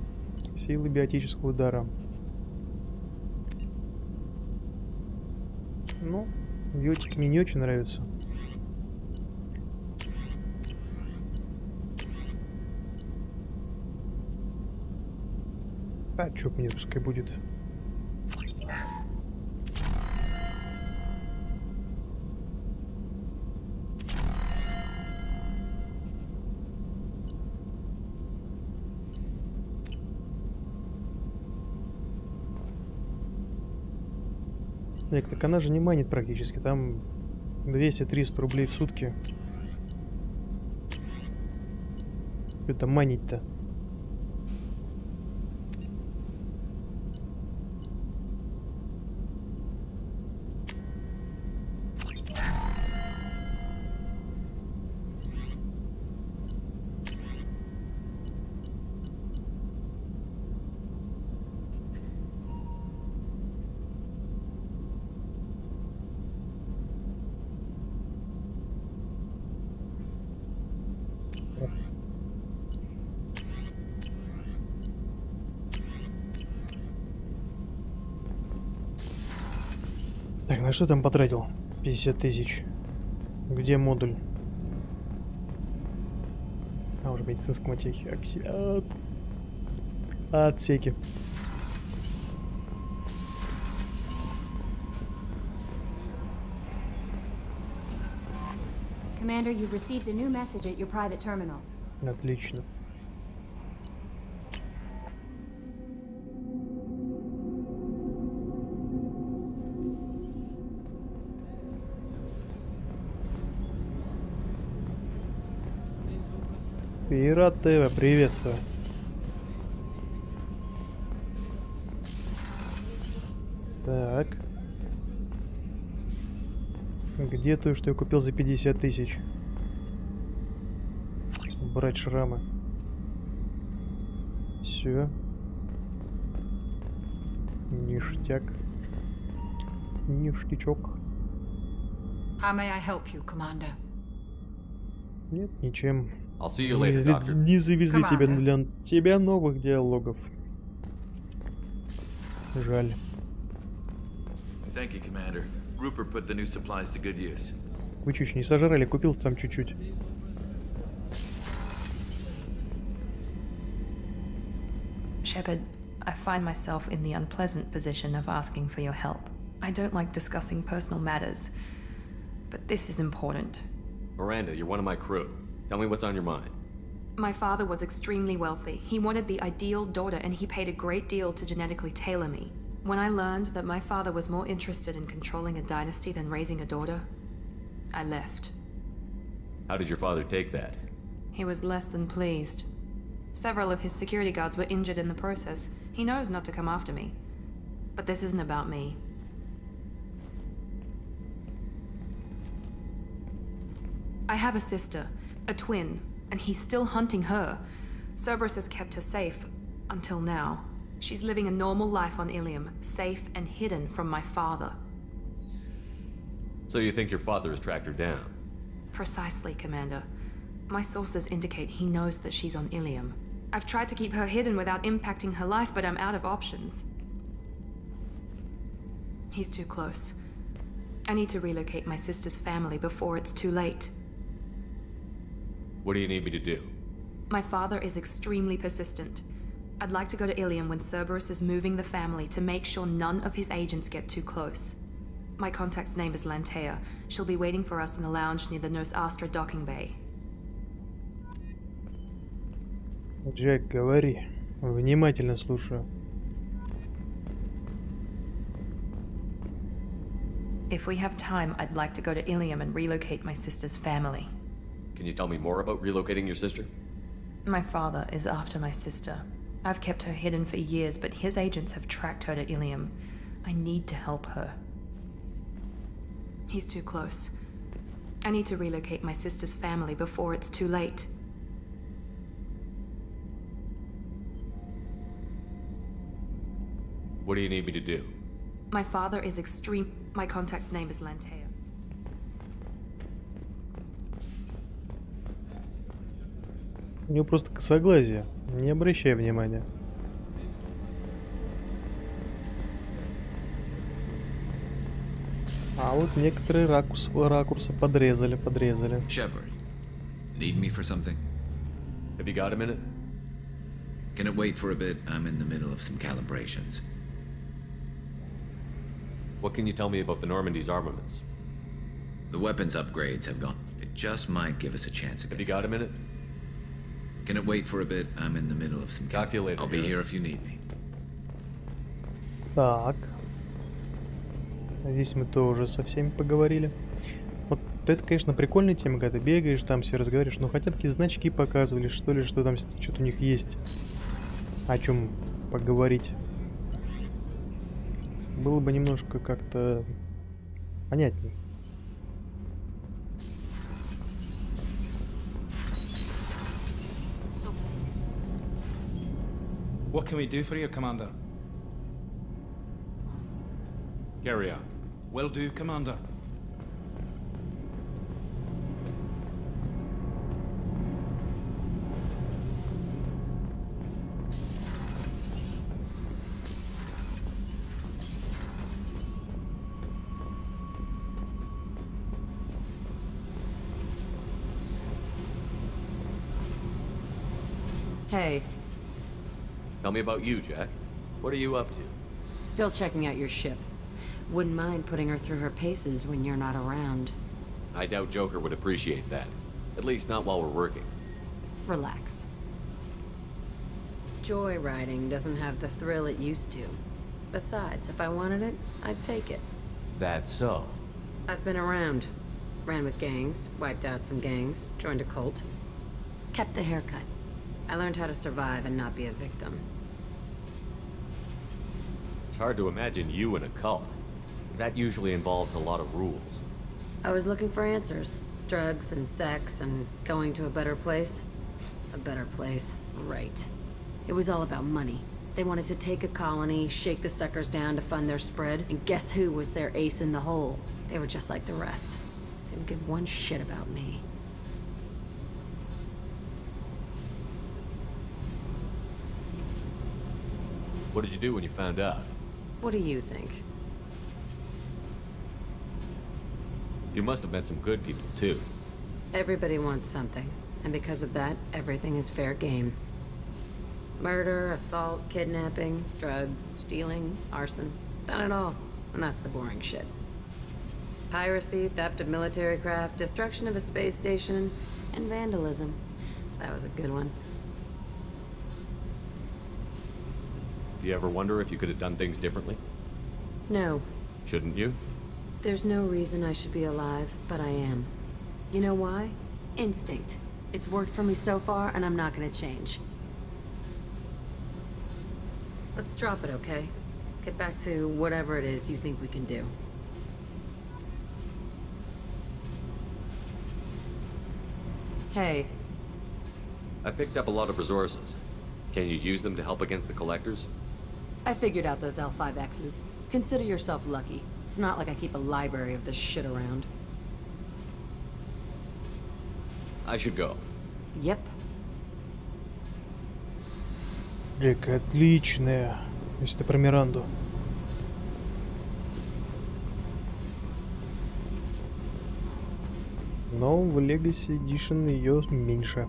Силы биотического удара. Ну, биотик мне не очень нравится. А чё мне пускай будет? Так она же не манит практически, там 200-300 рублей в сутки. Это манить-то. Так, на что там потратил? 50 тысяч. Где модуль? А, уже в медицинском отсеке. Commander, you've received a new message at your private terminal. Отлично. Пират ТВ, приветствую. Так. Где то, что я купил за 50 тысяч? Брать шрамы. Все. Ништяк. Ништячок. How may I help you, Commander? Нет, ничем. I'll see you later, Doctor. Не завезли тебя для тебя новых диалогов. Жаль. Thank you, Commander. Rupert put the new supplies to good use. Вы чуть не сожрали, купил там чуть-чуть. Shepard, I find myself in the unpleasant position of asking for your help. I don't like discussing personal matters, but this is important. Miranda, you're one of my crew. Tell me what's on your mind. My father was extremely wealthy. He wanted the ideal daughter, and he paid a great deal to genetically tailor me. When I learned that my father was more interested in controlling a dynasty than raising a daughter, I left. How did your father take that? He was less than pleased. Several of his security guards were injured in the process. He knows not to come after me. But this isn't about me. I have a sister, a twin, and he's still hunting her. Cerberus has kept her safe, until now. She's living a normal life on Ilium, safe and hidden from my father. So you think your father has tracked her down? Precisely, Commander. My sources indicate he knows that she's on Ilium. I've tried to keep her hidden without impacting her life, but I'm out of options. He's too close. I need to relocate my sister's family before it's too late. What do you need me to do? My father is extremely persistent. I'd like to go to Ilium when Cerberus is moving the family to make sure none of his agents get too close. My contact's name is Lantea. She'll be waiting for us in a lounge near the Nos Astra docking bay. Джек, говори. Внимательно слушаю. If we have time, I'd like to go to Ilium and relocate my sister's family. Can you tell me more about relocating your sister? My father is after my sister. I've kept her hidden for years, but his agents have tracked her to Ilium. I need to help her. He's too close. I need to relocate my sister's family before it's too late. What do you need me to do? My father is extreme. My contact's name is Lantea. У него просто косоглазие. Не обращай внимания. А вот некоторые ракурсы подрезали. Shepard, need me for something? Have you got a minute? Can it wait for a bit? I'm in the middle of some calibrations. What can you tell me about the Normandy's armaments? The weapons upgrades have gone. It just might give us a chance against. Have you got a minute? Can it wait for a bit? I'm in the middle of some. Talk to you later. I'll be here if you need me. Так. Здесь мы тоже со всеми поговорили. Вот это, конечно, прикольная тема, когда ты бегаешь, там все разговариваешь, но хотя бы такие значки показывали, что ли, что там что-то у них есть. О чем поговорить. Было бы немножко как-то понятнее. What can we do for you, Commander? Carry on. Will do, Commander. Hey, Tell me about you, Jack. What are you up to? still checking out your ship. Wouldn't mind putting her through her paces when you're not around. I doubt Joker would appreciate that. At least not while we're working. Relax. Joyriding doesn't have the thrill it used to. Besides, if I wanted it, I'd take it. That's so. I've been around. Ran with gangs, wiped out some gangs, joined a cult. Kept the haircut. I learned how to survive and not be a victim. It's hard to imagine you in a cult. That usually involves a lot of rules. I was looking for answers. Drugs and sex and going to a better place. A better place, right. It was all about money. They wanted to take a colony, shake the suckers down to fund their spread, and guess who was their ace in the hole? They were just like the rest. Didn't give one shit about me. What did you do when you found out? What do you think? You must have met some good people, too. Everybody wants something, and because of that, everything is fair game. Murder, assault, kidnapping, drugs, stealing, arson. Done it all. And that's the boring shit. Piracy, theft of military craft, destruction of a space station, and vandalism. That was a good one. Do you ever wonder if you could have done things differently? No. Shouldn't you? There's no reason I should be alive, but I am. You know why? Instinct. It's worked for me so far, and I'm not gonna change. Let's drop it, okay? Get back to whatever it is you think we can do. Hey. I picked up a lot of resources. Can you use them to help against the collectors? I figured out those L5Xs. Consider yourself lucky. It's not like I keep a library of this shit around. I should go. Yep. Река отличная. Если ты про Миранду. Но в Legacy Edition ее меньше.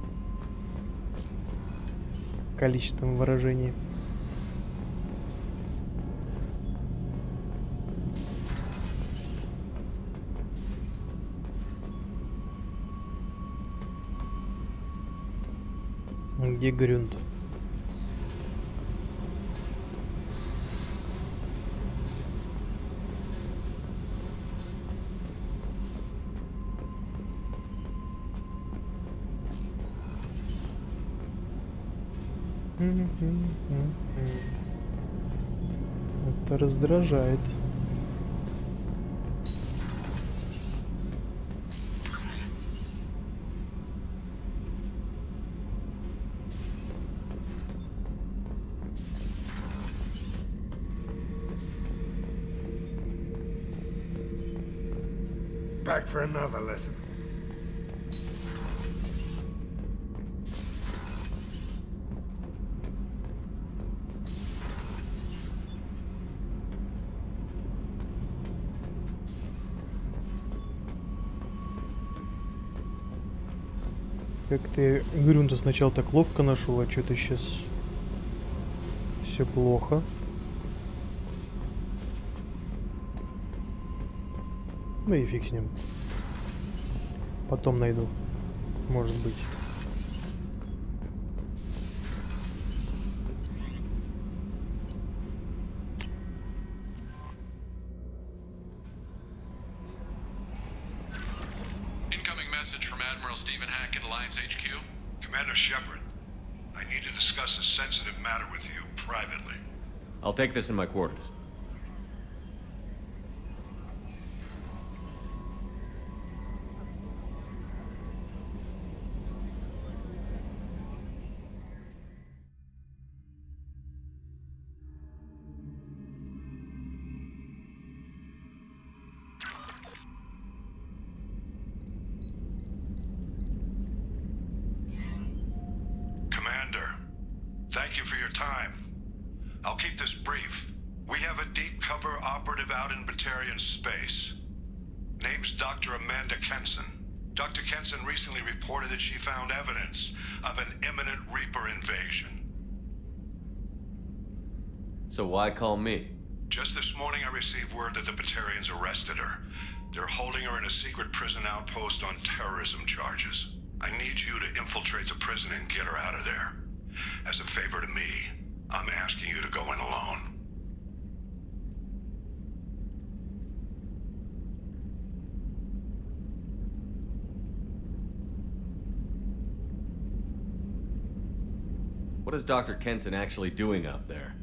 Количеством выражений. Где Грюнд? Это раздражает. Back for another lesson. Как ты Грюнда сначала так ловко нашел, а что-то сейчас все плохо. Ну и фиг с ним. Потом найду. Может быть. Incoming message from Admiral Stephen Hack at Alliance HQ. Commander Shepard, I need to discuss a sensitive matter with you privately. I'll take this in my quarters. Commander, thank you for your time. I'll keep this brief. We have a deep cover operative out in Batarian space. Name's Dr. Amanda Kenson. Dr. Kenson recently reported that she found evidence of an imminent Reaper invasion. So why call me? Just this morning I received word that the Batarians arrested her. They're holding her in a secret prison outpost on terrorism charges. I need you to infiltrate the prison and get her out of there. As a favor to me, I'm asking you to go in alone. What is Dr. Kenson actually doing out there?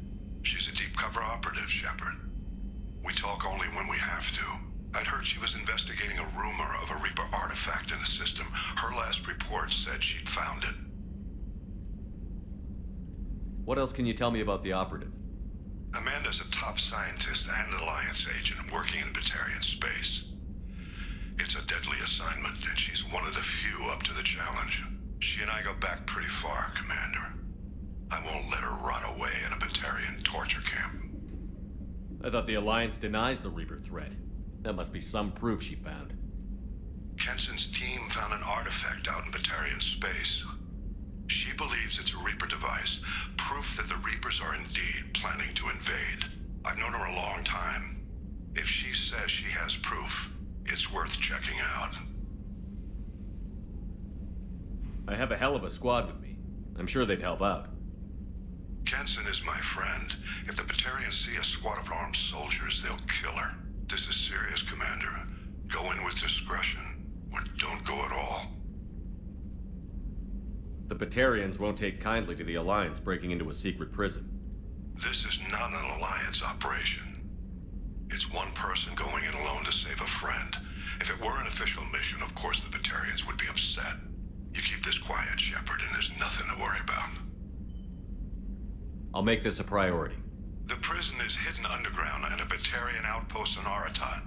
She's a deep cover operative, Shepard. We talk only when we have to. I'd heard she was investigating a rumor of a Reaper artifact in the system. Her last report said she'd found it. What else can you tell me about the operative? Amanda's a top scientist and Alliance agent working in Batarian space. It's a deadly assignment, and she's one of the few up to the challenge. She and I go back pretty far, Commander. I won't let her rot away in a Batarian torture camp. I thought the Alliance denies the Reaper threat. That must be some proof she found. Kenson's team found an artifact out in Batarian space. She believes it's a Reaper device, proof that the Reapers are indeed planning to invade. I've known her a long time. If she says she has proof, it's worth checking out. I have a hell of a squad with me. I'm sure they'd help out. Kenson is my friend. If the Batarians see a squad of armed soldiers, they'll kill her. This is serious, Commander. Go in with discretion, or don't go at all. The Batarians won't take kindly to the Alliance breaking into a secret prison. This is not an Alliance operation. It's one person going in alone to save a friend. If it were an official mission, of course the Batarians would be upset. You keep this quiet, Shepard, and there's nothing to worry about. I'll make this a priority. The prison is hidden underground and a Batarian outpost in Aratan.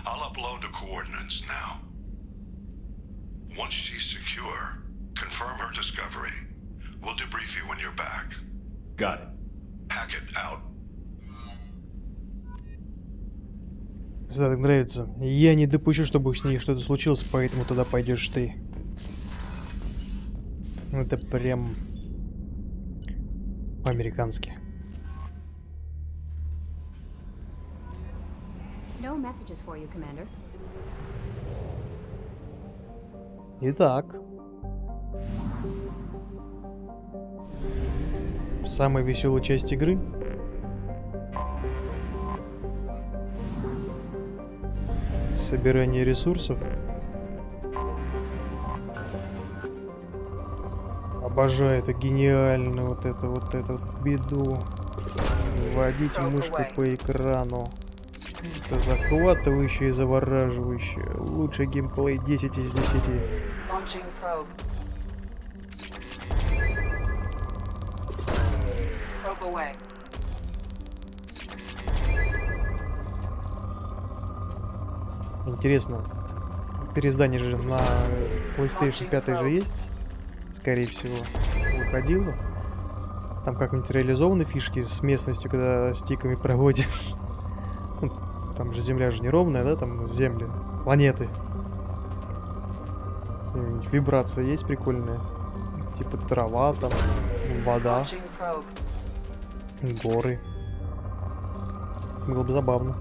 I'll upload the coordinates now. Once she's secure, confirm her discovery. We'll debrief you when you're back. Got it. Hackett out. Что так нравится. Я не допущу, чтобы с ней что-то случилось, поэтому туда пойдешь ты. Это прям по-американски. No messages for you, Commander. Итак. Самая веселая часть игры. Собирание ресурсов. Обожаю, это гениально, вот эту беду. Водить мышку по экрану. Это захватывающе и завораживающе. Лучший геймплей 10 из 10. Интересно, переиздание же на PlayStation 5 же есть? Скорее всего, выходило. Там как-нибудь реализованы фишки с местностью, когда стиками проводишь. Ну, там же земля же неровная, да? Там земли, планеты. Вибрация есть прикольная. Типа трава, там, вода, горы. Было бы забавно.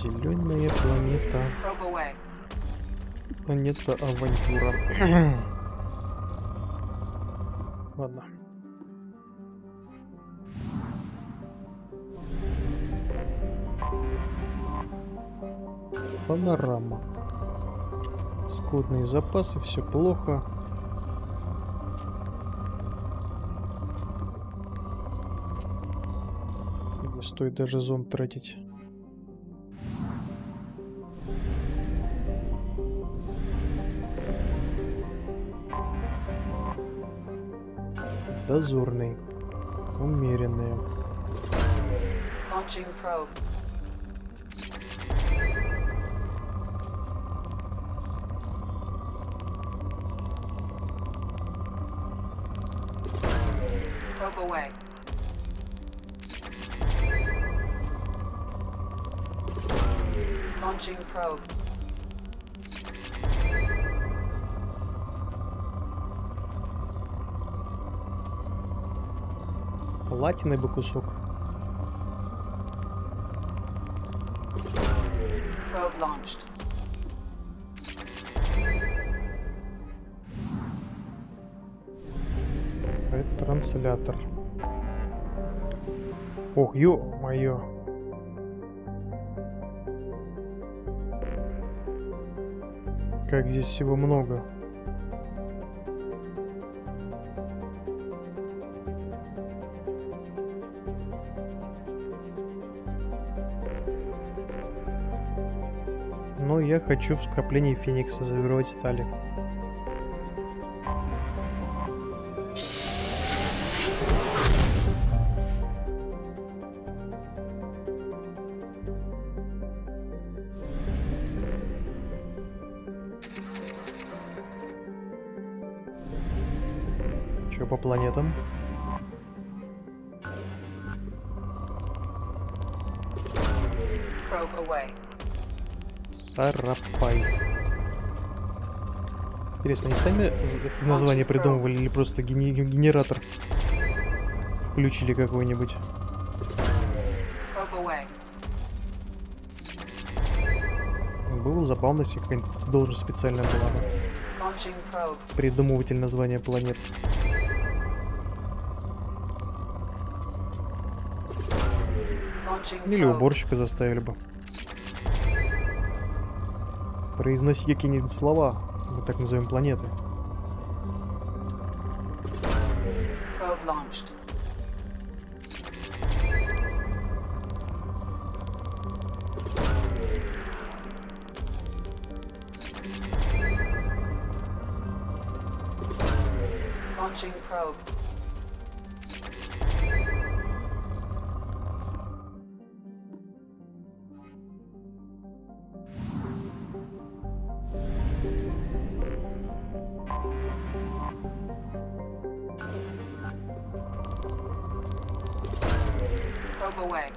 Зеленая планета. Планета авантюра. Ладно. Панорама. Скудные запасы, все плохо. Не стоит даже зонд тратить. Дозорный. Умеренные. Launching probe. Probe away. Launching probe. Платиной бы кусок. Probe launched. Транслятор. Ох, ё-моё. Как здесь всего много. Но я хочу в скоплении Феникса завировать стали. Чё по планетам? Probe away. Сарапай. Интересно, они сами это название придумывали или просто генератор включили какой-нибудь? Probe away. Было забавно, если какая-нибудь должность специальная была. Launching probe. Придумыватель названия планет. Launching Или probe. уборщика заставили бы произносить какие-нибудь слова, мы так назовем планеты. Probe launched. Launching probe. Probe away.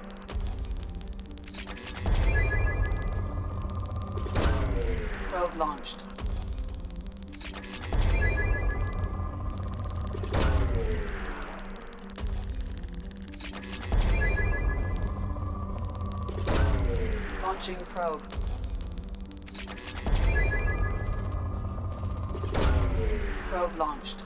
Probe launched. Launching probe. Probe launched.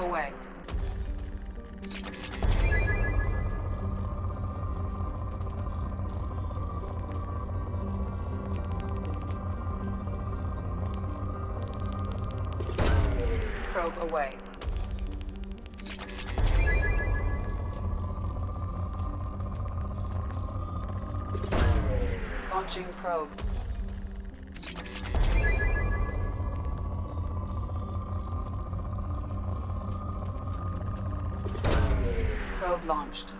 Probe away. Probe away. Launching probe. Probe launched.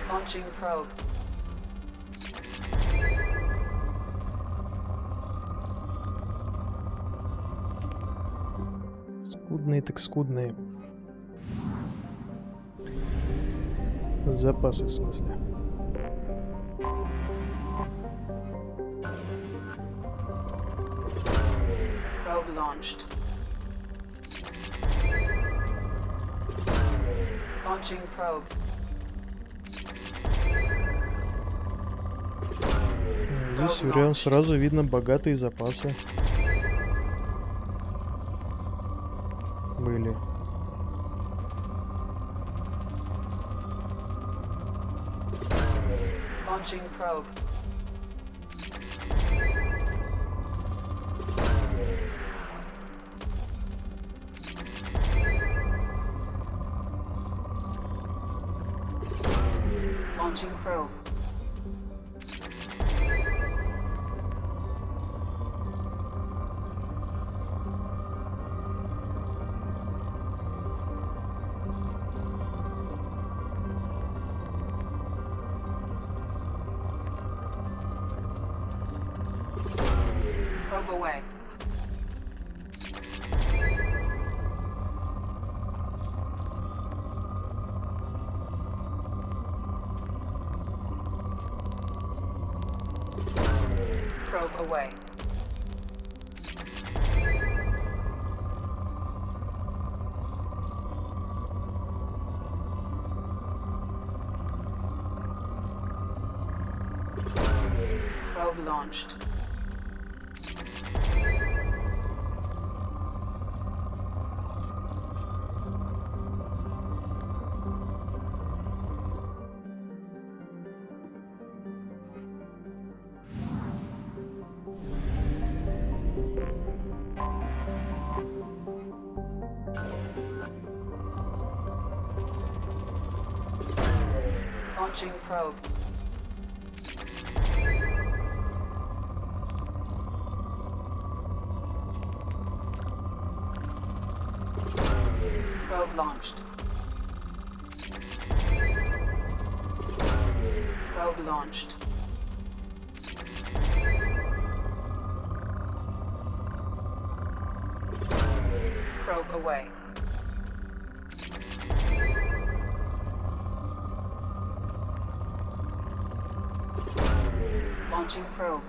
Launching probe. Скудные так скудные. Запасы в смысле. Probe launched. Launching probe. Здесь вариант сразу видно богатые запасы. Были. Launching probe. Launching probe. Probe away. Probe away. Probe launched. Launching probe. Probe launched. Probe launched. Probe away. Launching probe.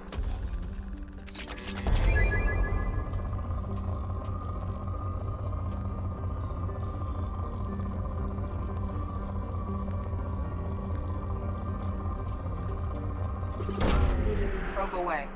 Probe away.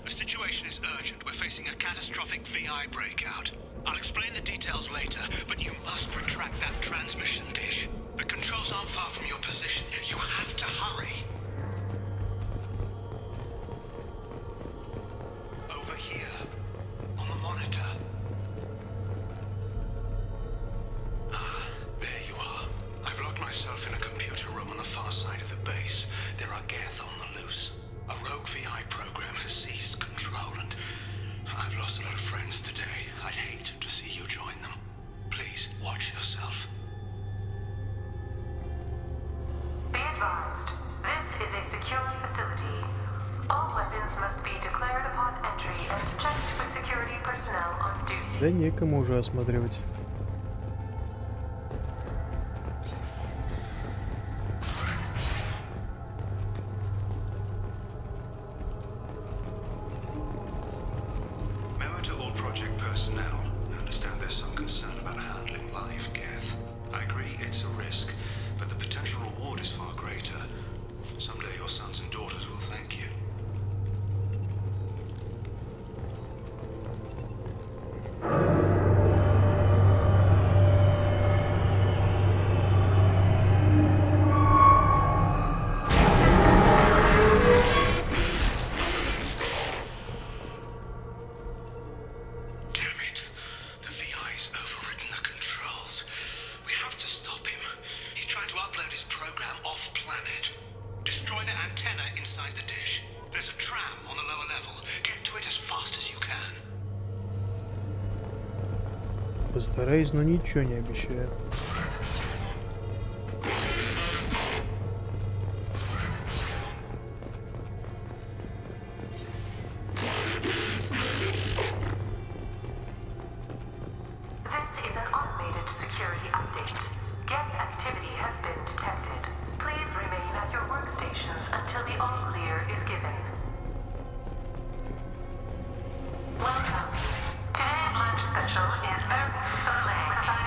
The situation is urgent. We're facing a catastrophic VI breakout. I'll explain the details later, but you must retract that transmission dish. The controls aren't far from your position. You have to hurry. and checked with security personnel on duty. Да некому уже осматривать. Memo to all project personnel. I understand there's some concern about handling live, Geth. I agree it's a risk, but the potential reward is far greater. Someday your sons and daughters will thank you. Постараюсь, но ничего не обещаю. This is an automated security update. Geth activity has been detected. Please remain at your workstations until the all clear is given. Welcome. Today's lunch special is very fillet with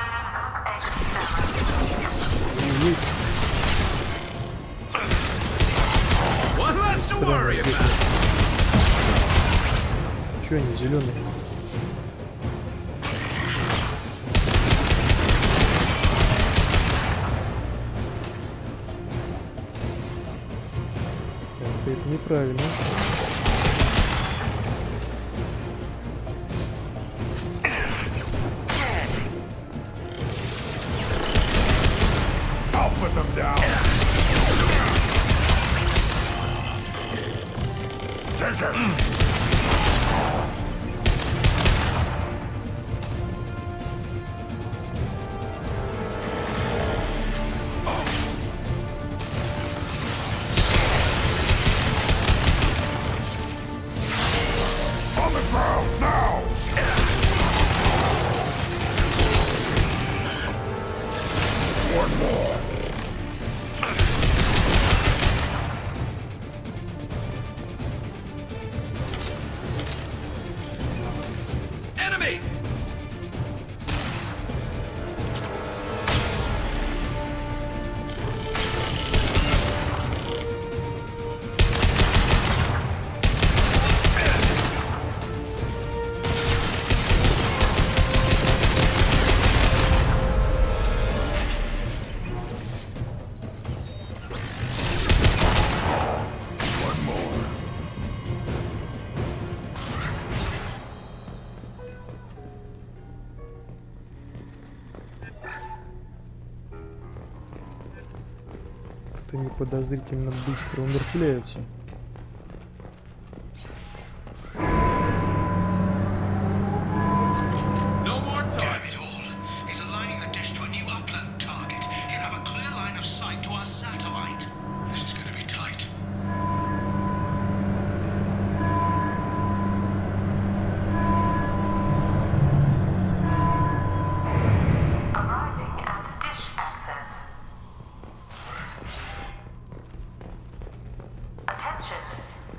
egg salad. What left to worry about? Чё они зеленые? Это неправильно. I'll put them down. Take it. On the ground now. One more. Enemy! One more. Это не подозрительно быстро умертвляются. No more time. Damn it all. He's aligning the dish to a new upload target. He'll have a clear line of sight to our satellite. This is gonna be tight. Arriving at dish access. Attention.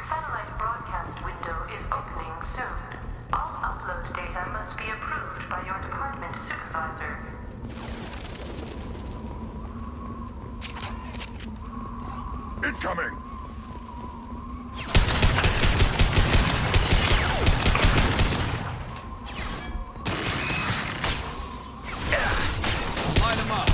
Satellite broadcast window is opening soon. All upload data must be approved by your department supervisor. Incoming. Line them up.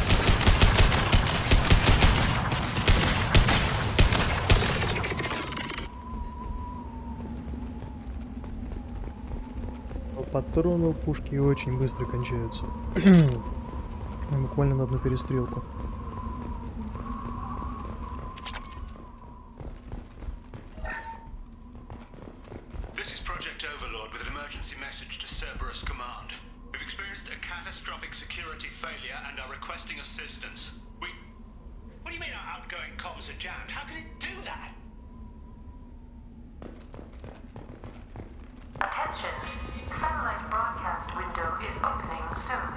Патроны у пушки очень быстро кончаются. Буквально на одну перестрелку. This is Project Overlord with an emergency message to Cerberus Command. We've experienced a catastrophic security failure and are requesting assistance. We... What do you mean our outgoing comms are jammed? How can it do that? Attention. broadcast window is opening soon.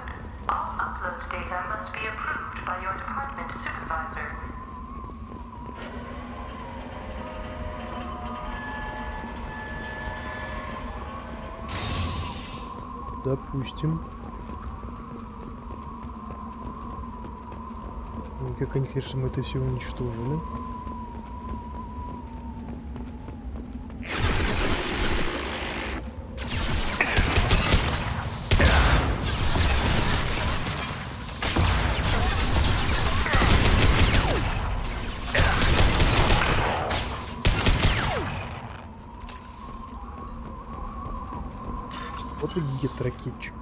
All upload data must be approved by your department supervisor. Допустим. И как они хотят, чтобы мы это все уничтожили. Вот и гетрокетчик.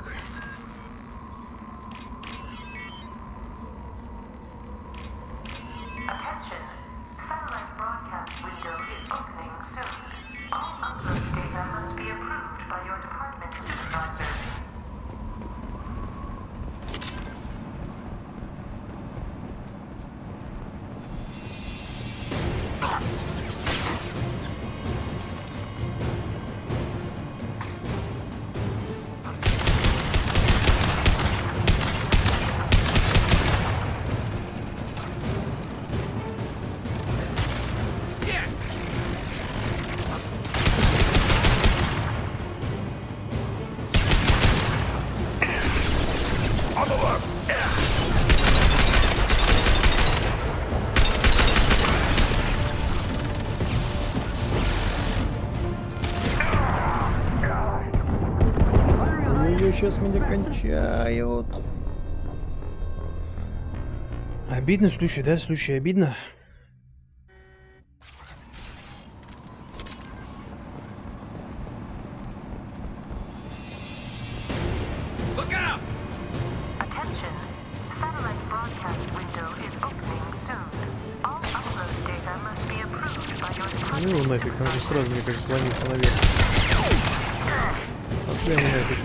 Сейчас меня кончают. Обидно, слушай, да? Слушай, обидно. Ну нафиг, надо сразу, мне кажется, ломиться наверх. Пошли мы нафиг.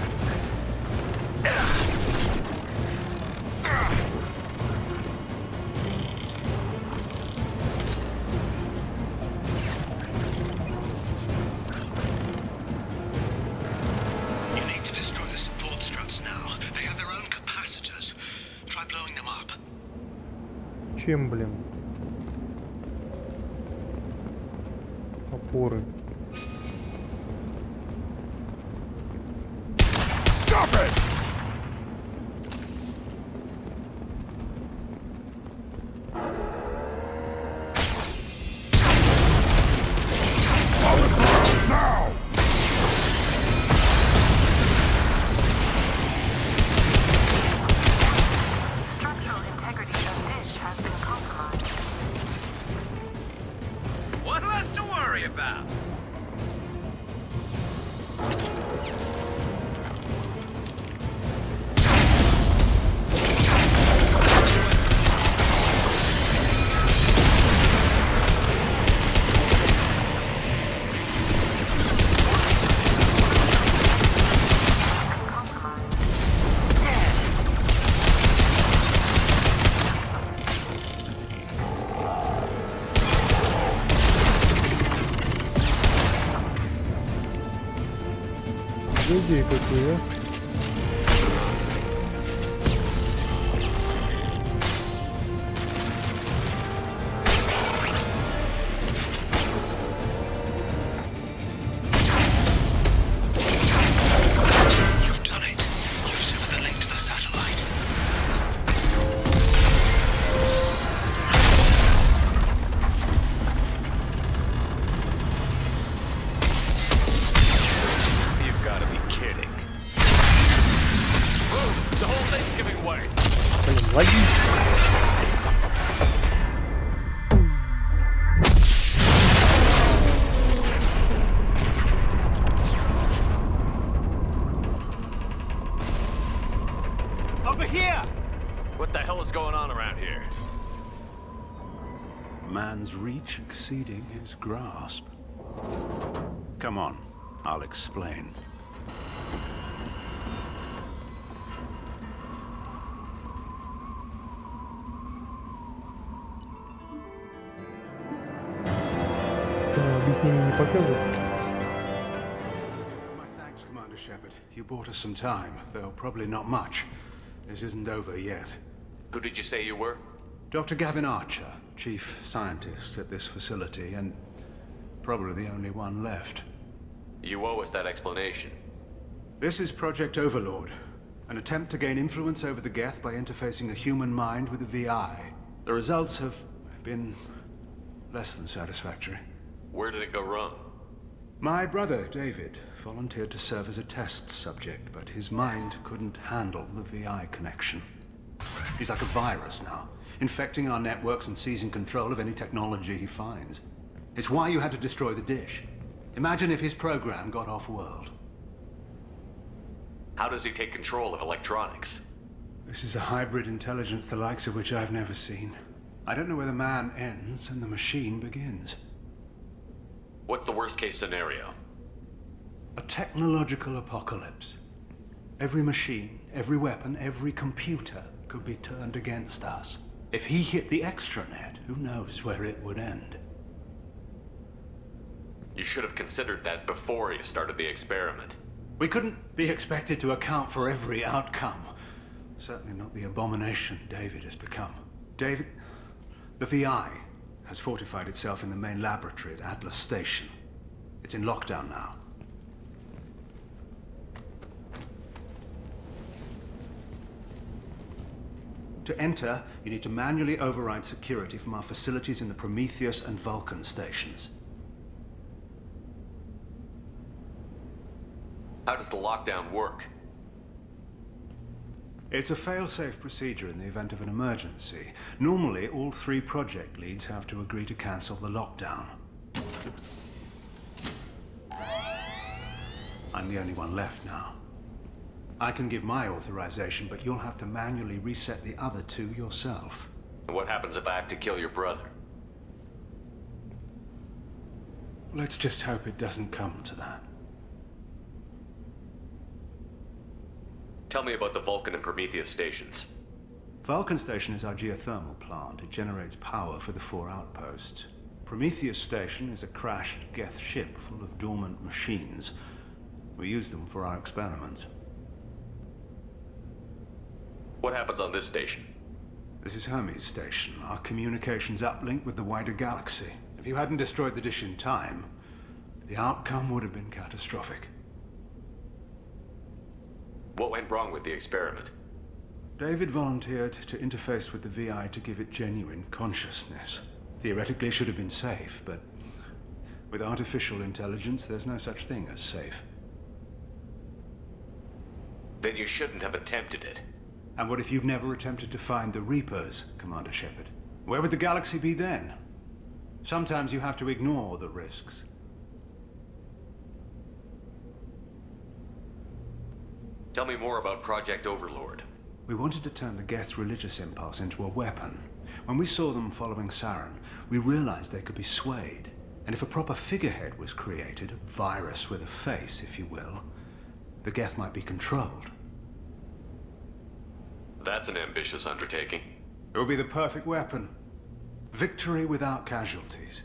Чем, блин? Опоры. Идея какая, Over here! What the hell is going on around here? Man's reach exceeding his grasp. Come on, I'll explain. Объяснение не показывает. My thanks, Commander Shepard. You bought us some time, though probably not much. This isn't over yet. Who did you say you were? Dr. Gavin Archer, chief scientist at this facility, and probably the only one left. You owe us that explanation. This is Project Overlord, an attempt to gain influence over the Geth by interfacing a human mind with a VI. The results have been less than satisfactory. Where did it go wrong? My brother, David, volunteered to serve as a test subject, but his mind couldn't handle the VI connection. He's like a virus now, infecting our networks and seizing control of any technology he finds. It's why you had to destroy the dish. Imagine if his program got off-world. How does he take control of electronics? This is a hybrid intelligence the likes of which I've never seen. I don't know where the man ends and the machine begins. What's the worst-case scenario? A technological apocalypse. Every machine, every weapon, every computer could be turned against us. If he hit the extranet, who knows where it would end? You should have considered that before you started the experiment. We couldn't be expected to account for every outcome. Certainly not the abomination David has become. David, the VI has fortified itself in the main laboratory at Atlas Station. It's in lockdown now. To enter, you need to manually override security from our facilities in the Prometheus and Vulcan stations. How does the lockdown work? It's a fail-safe procedure in the event of an emergency. Normally, all 3 project leads have to agree to cancel the lockdown. I'm the only one left now. I can give my authorization, but you'll have to manually reset the other 2 yourself. And what happens if I have to kill your brother? Let's just hope it doesn't come to that. Tell me about the Vulcan and Prometheus stations. Vulcan Station is our geothermal plant. It generates power for the 4 outposts. Prometheus Station is a crashed Geth ship full of dormant machines. We use them for our experiments. What happens on this station? This is Hermes Station, our communications uplink with the wider galaxy. If you hadn't destroyed the dish in time, the outcome would have been catastrophic. What went wrong with the experiment? David volunteered to interface with the VI to give it genuine consciousness. Theoretically, it should have been safe, but with artificial intelligence, there's no such thing as safe. Then you shouldn't have attempted it. And what if you'd never attempted to find the Reapers, Commander Shepard? Where would the galaxy be then? Sometimes you have to ignore the risks. Tell me more about Project Overlord. We wanted to turn the Geth's religious impulse into a weapon. When we saw them following Saren, we realized they could be swayed. And if a proper figurehead was created, a virus with a face, if you will, the Geth might be controlled. That's an ambitious undertaking. It would be the perfect weapon. Victory without casualties.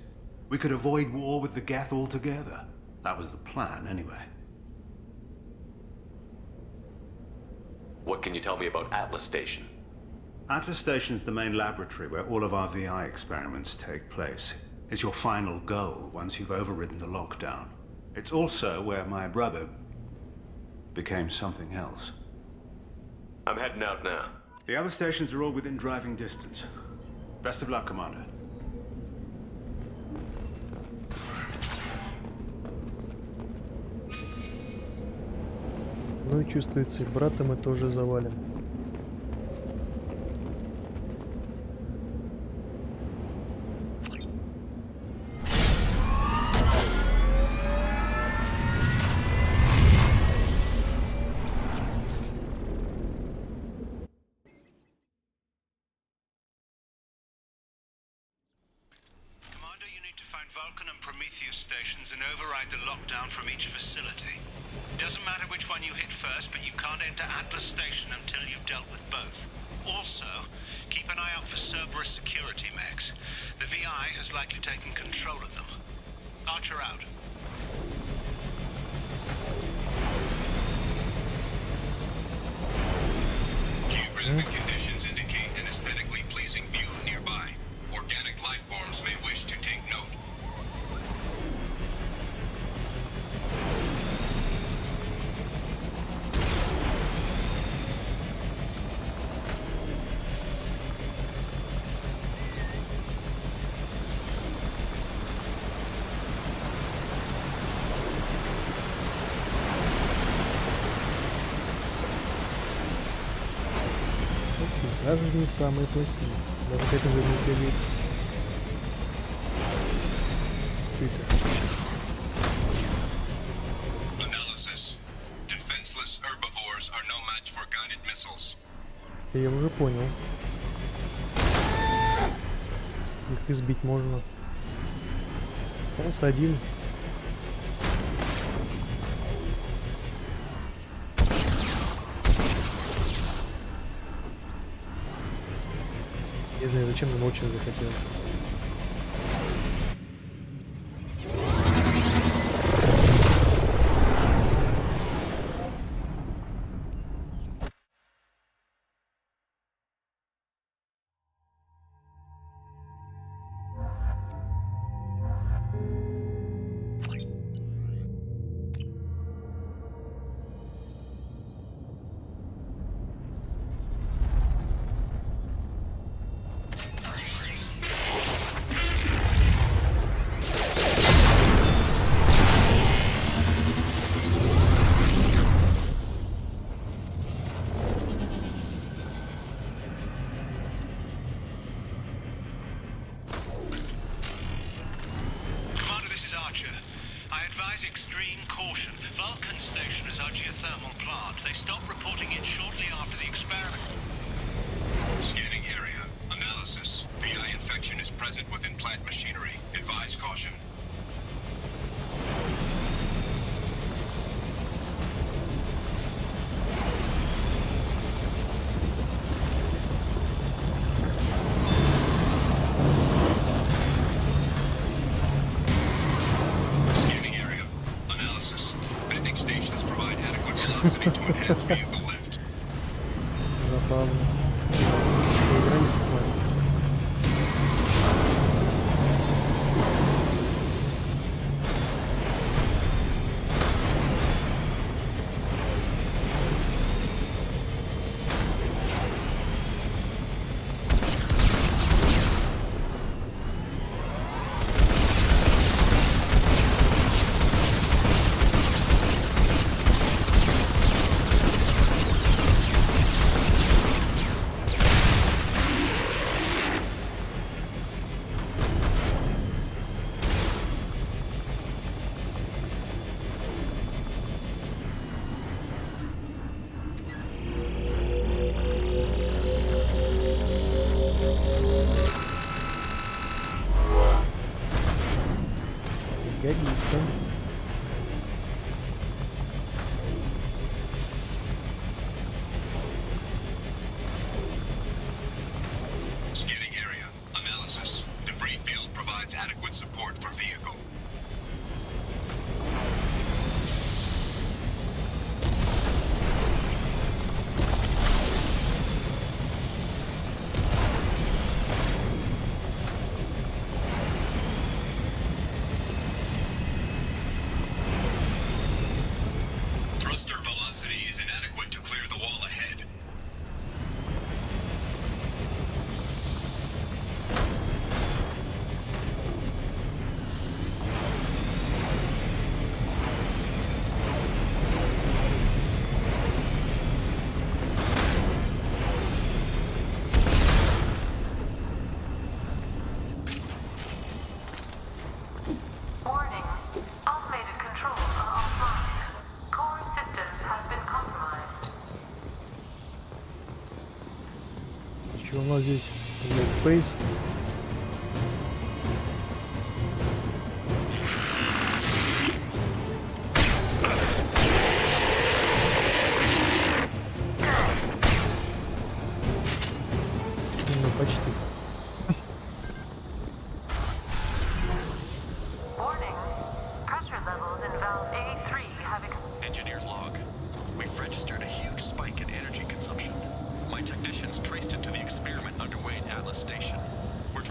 We could avoid war with the Geth altogether. That was the plan, anyway. What can you tell me about Atlas Station? Atlas Station is the main laboratory where all of our VI experiments take place. It's your final goal once you've overridden the lockdown. It's also where my brother became something else. I'm heading out now. The other stations are all within driving distance. Best of luck, Commander. Ну и чувствуется, и брата мы тоже завалим. Vulcan and Prometheus stations and override the lockdown from each facility. It doesn't matter which one you hit first, but you can't enter Atlas Station until you've dealt with both. Also, keep an eye out for Cerberus security mechs. The VI has likely taken control of them. Archer out. Сажи не самые плохие. Даже к этому не сбегает. Я уже понял. Их избить можно. Остался один. Не знаю, зачем нам очень захотелось. Extreme caution. Vulcan station is our geothermal plant. They stopped reporting it shortly after the experiment. Scanning area. Analysis. VI infection is present within plant machinery. Advise caution. Забавно. Игра не сохранит. Годится. Scanning area. Analysis. Debris field provides adequate support for vehicle. Что у нас здесь? Dead Space. Ну, почти. Engineer's log. We've registered a huge spike in energy consumption. My technicians traced it to the experiment underway at Atlas Station. We're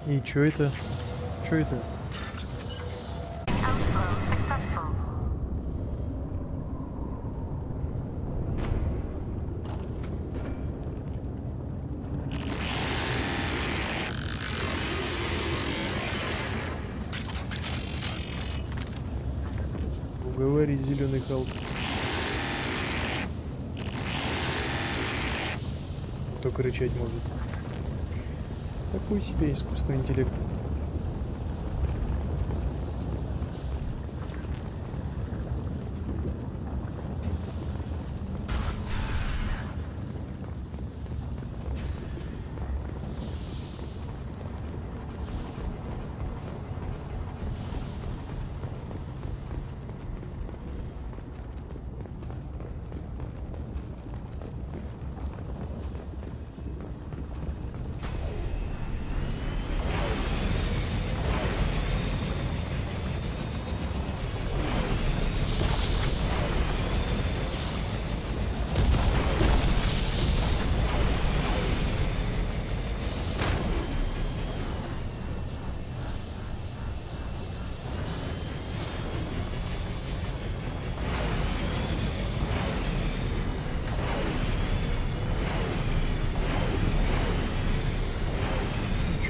И чё это? Чё это? Уговори, зеленый Халк. Только рычать может. Такой себе искусственный интеллект.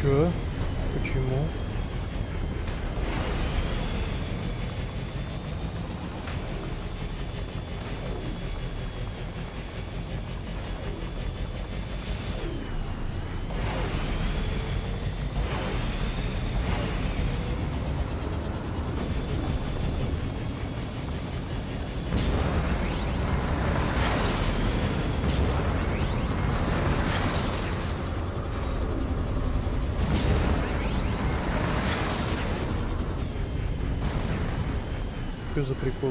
Чё? Почему? Что за прикол?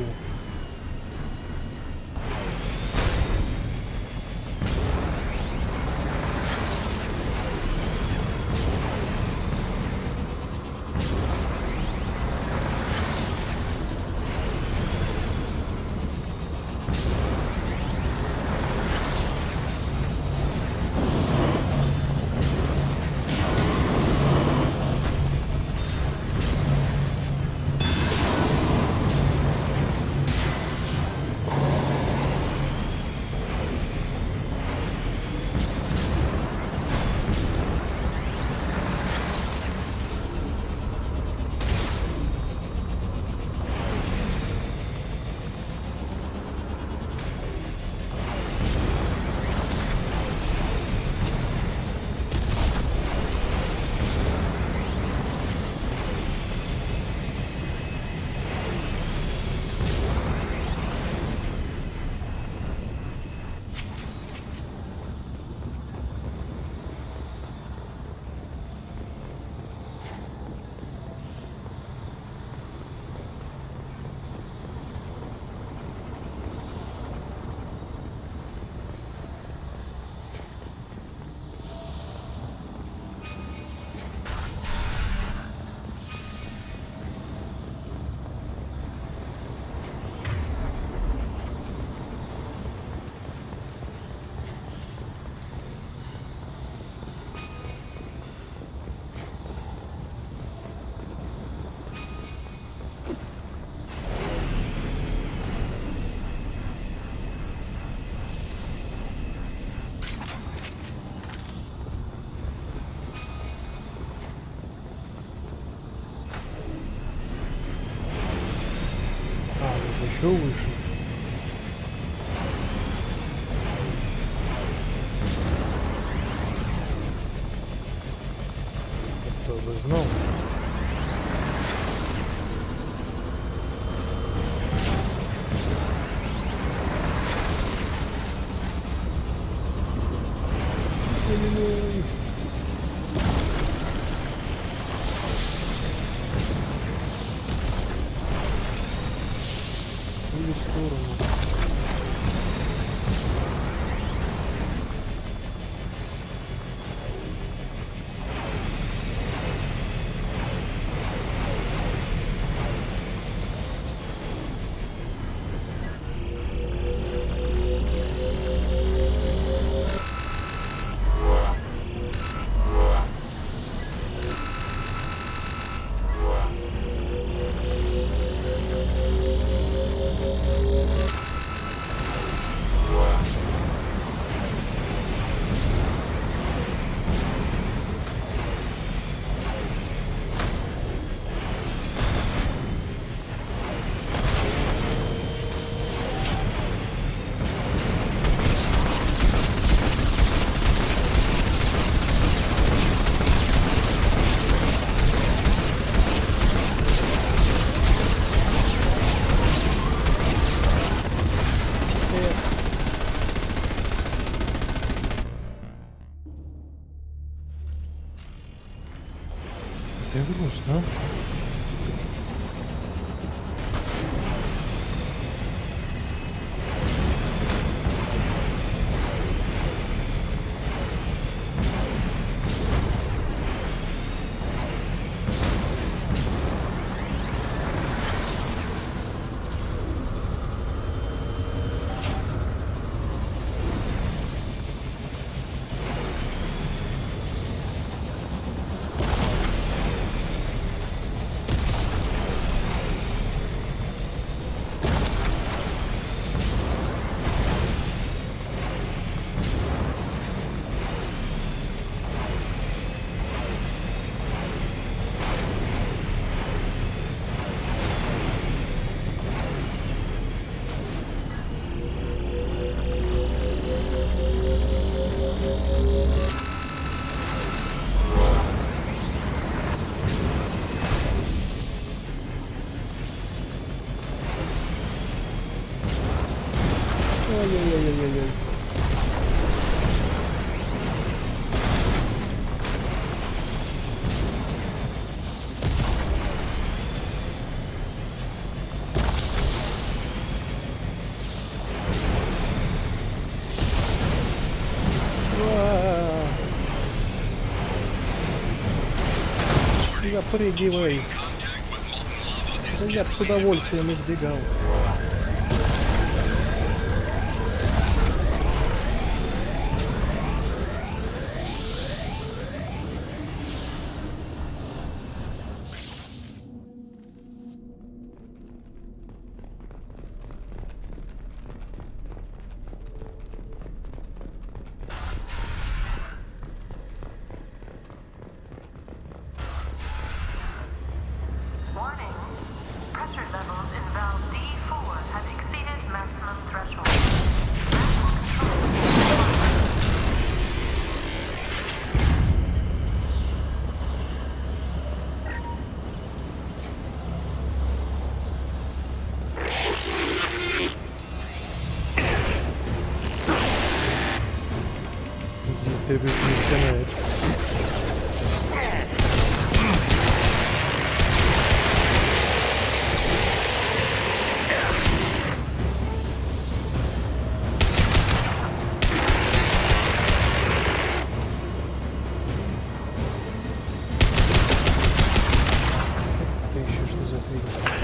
Еще выше. Кто бы знал. Ой-ой-ой. В сторону. ты грустно. Ой-ой-ой-ой-ой. Запрыгивай. Да я бы с удовольствием избегал. Требует не сканает. Это еще что за тварь?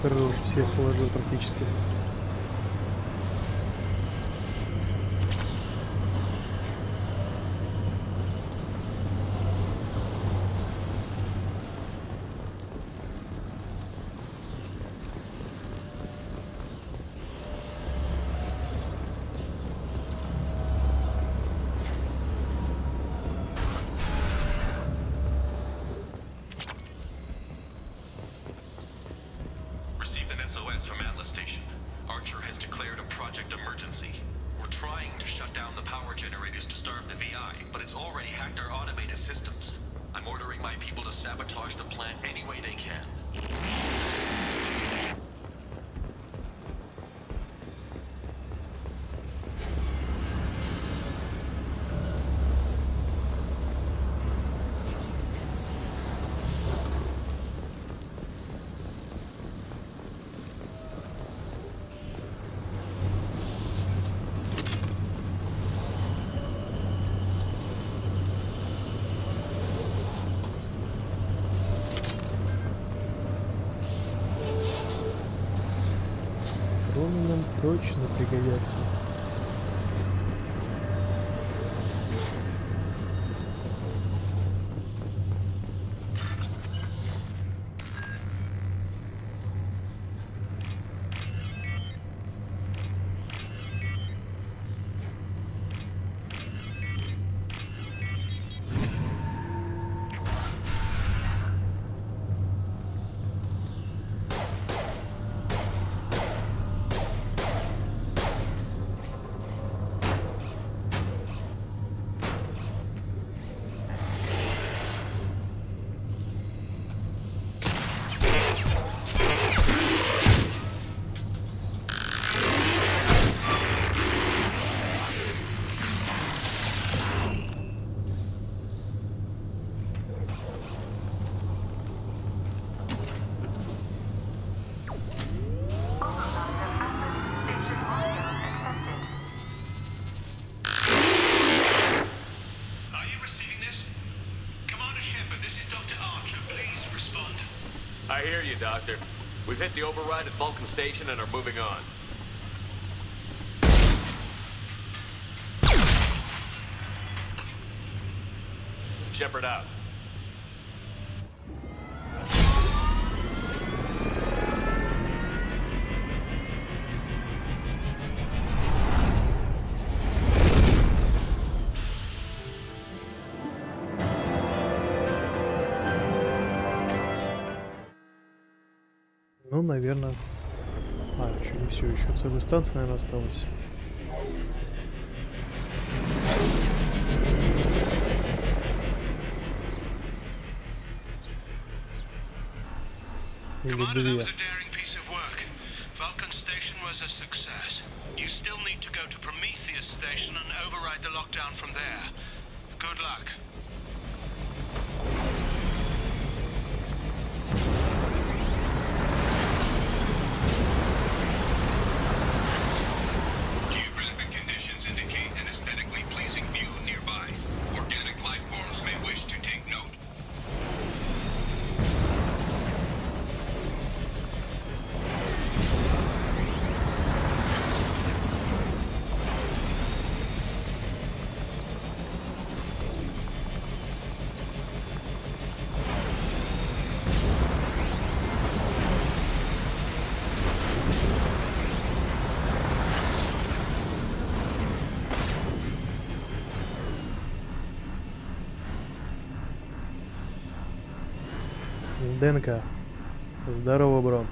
Хорош, всех положил практически. Received an SOS from Atlas Station. Archer has declared a project emergency. We're trying to shut down the power generators to starve the VI, but it's already hacked our automated systems. I'm ordering my people to sabotage the plant any way they can. Дроны нам точно пригодятся. Are you receiving this? Commander Shepard, this is Dr. Archer. Please respond. I hear you, Doctor. We've hit the override at Vulcan Station and are moving on. Shepard out. Ну, наверное. А, еще не все, еще целая станция, наверное, осталась. Или Commander, that две. was a daring piece of work. Vulcan Station was a success. You still need to go to Prometheus Station and override the lockdown from there. Good luck. Geographic conditions indicate an aesthetically pleasing view nearby. Organic life forms may wish to take note. ДНК. Здорово, бро.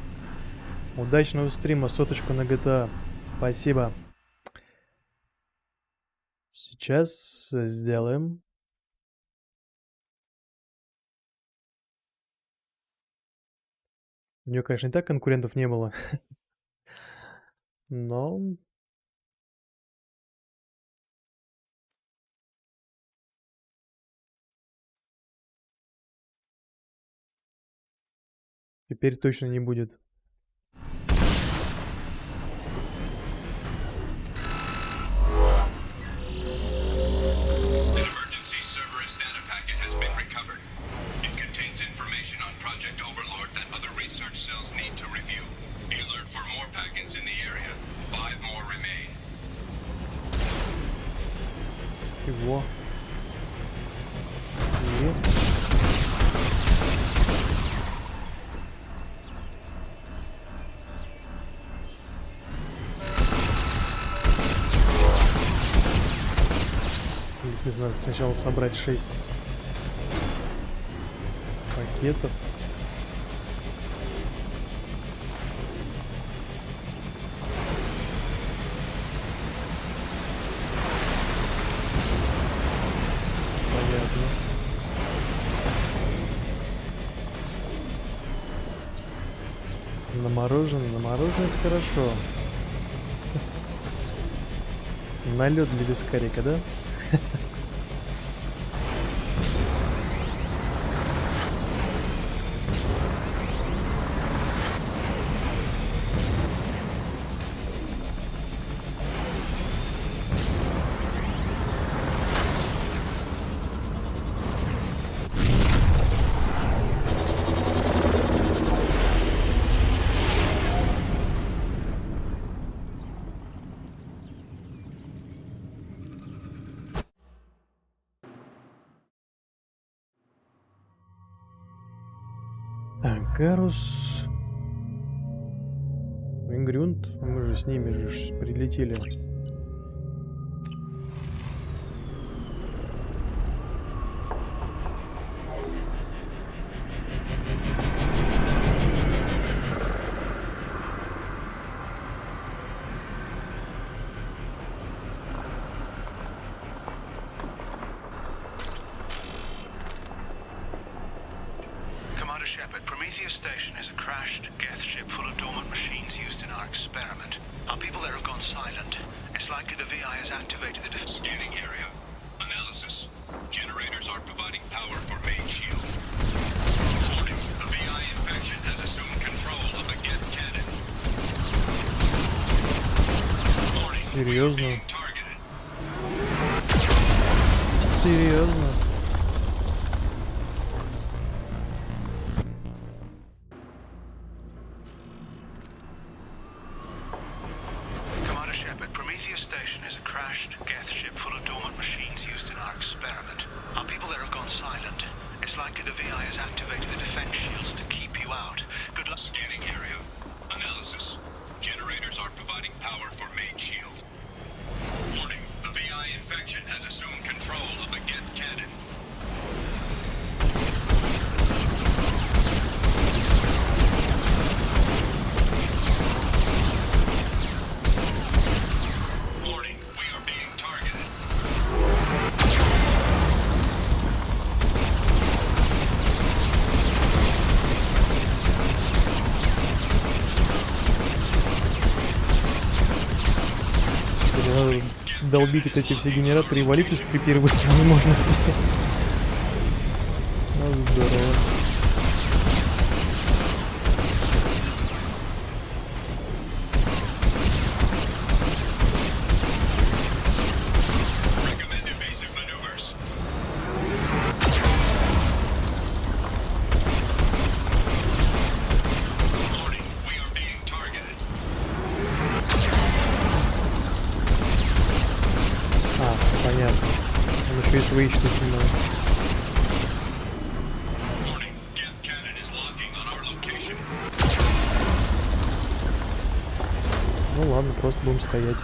Удачного стрима, соточку на GTA. Спасибо. Сейчас сделаем. У нее, конечно, и так конкурентов не было. Но... Теперь точно не будет. An emergency Cerberus data packet has been recovered. It contains information on Project Overlord that other research cells need to review. Его. И... Или, в смысле, надо сначала собрать 6 пакетов. Понятно. На мороженое это хорошо. Налет для вискарика, да? Карус. Ингрюнд. Мы же с ними же прилетели. Shepard, Prometheus Station is a crashed Geth ship full of dormant machines used in our experiment. Our people there have gone silent. It's likely the VI has activated the scanning area. Analysis. Generators are providing power for main shield. Warning. The VI infection has assumed control of the Geth cannon. Warning. Серьезно? Серьезно? Долбить вот эти все генераторы и валить их при первой возможности. Ну, здорово. Свои что снимаю. Ну ладно, просто будем стоять.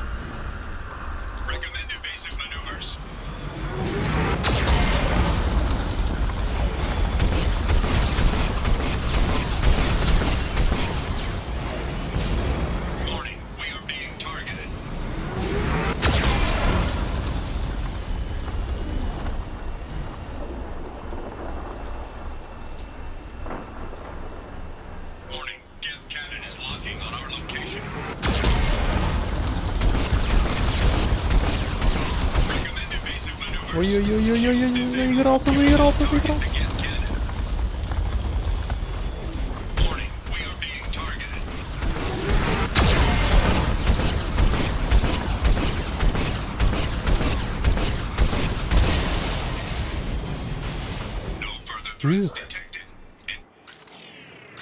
Ой-ой-ой-ой-ой-ой, заигрался.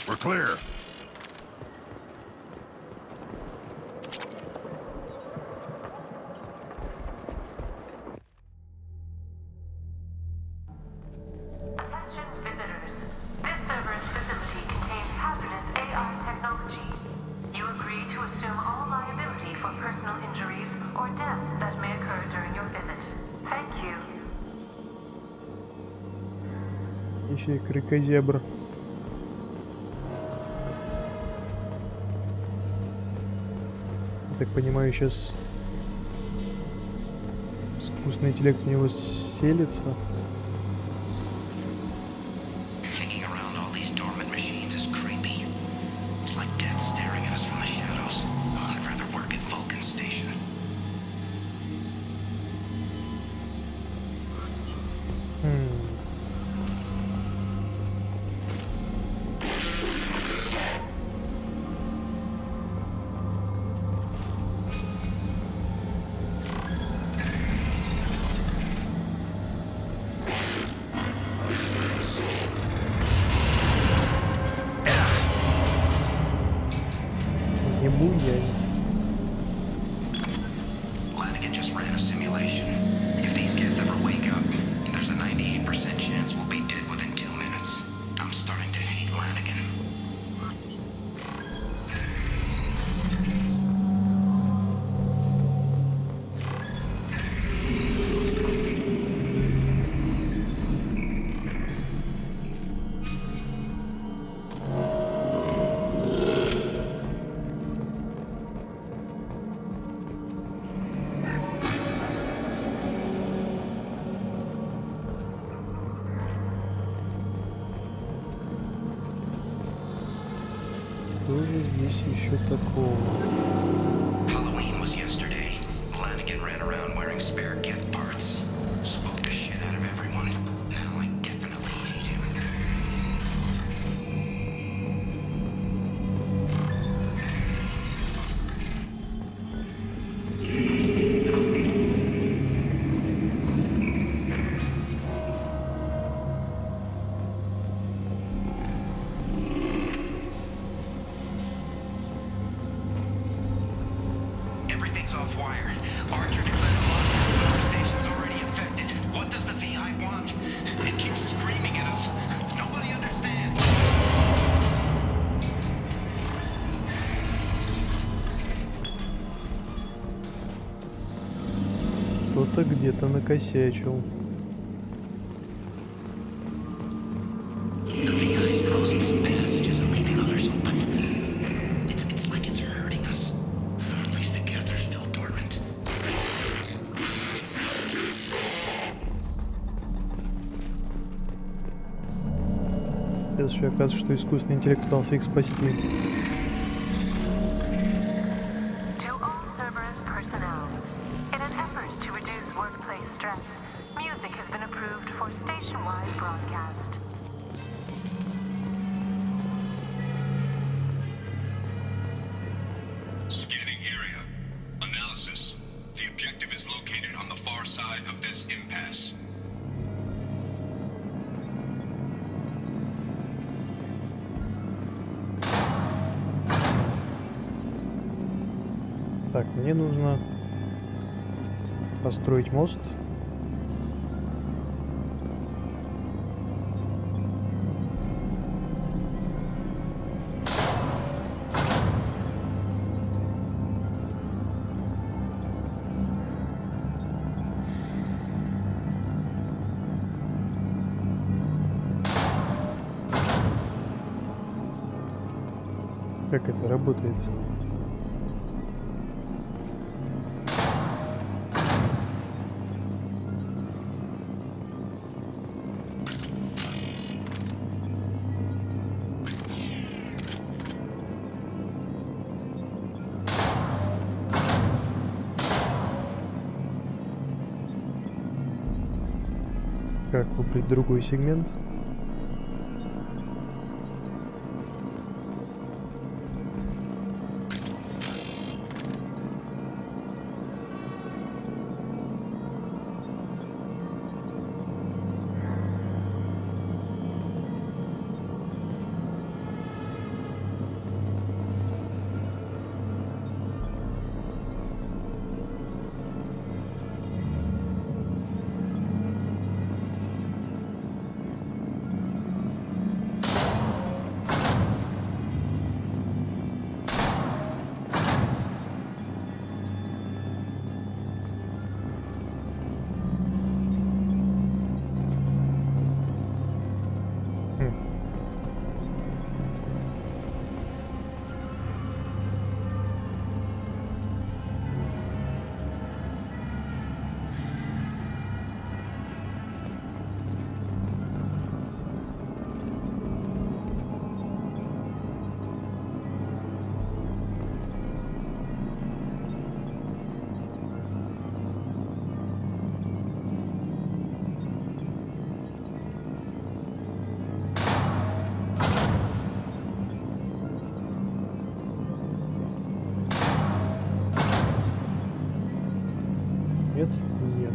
We're clear. injuries or death that may occur during your visit. Thank you. Еще и крикозябр. Я так понимаю, сейчас искусственный интеллект в него селится. Что же здесь еще такого? Halloween was yesterday. Flanagan ran around wearing spare gift parts. Spooked the shit out of everyone. Now I definitely hate him. Everything's off wire. Archer declared alarm. Power station's already infected. What does the VI want? It keeps screaming at us. Nobody understands. Кто-то где-то накосячил. The VI is closing some passages and leaving others open. It's like it's hurting us. At least the Geth's still dormant. Сейчас еще оказывается, что искусственный интеллект пытался их спасти. To all Cerberus personnel, in an effort to reduce workplace stress, music has been approved for station-wide broadcast. Scanning area. Analysis. The objective is located on the far side of this impasse. Так, мне нужно построить мост. Как это работает? Как выбрать другой сегмент? Нет? Нет.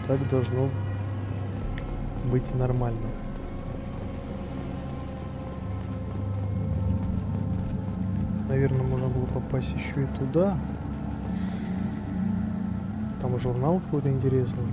Так должно быть нормально. Наверное, можно было попасть еще и туда. Там журнал какой-то интересный.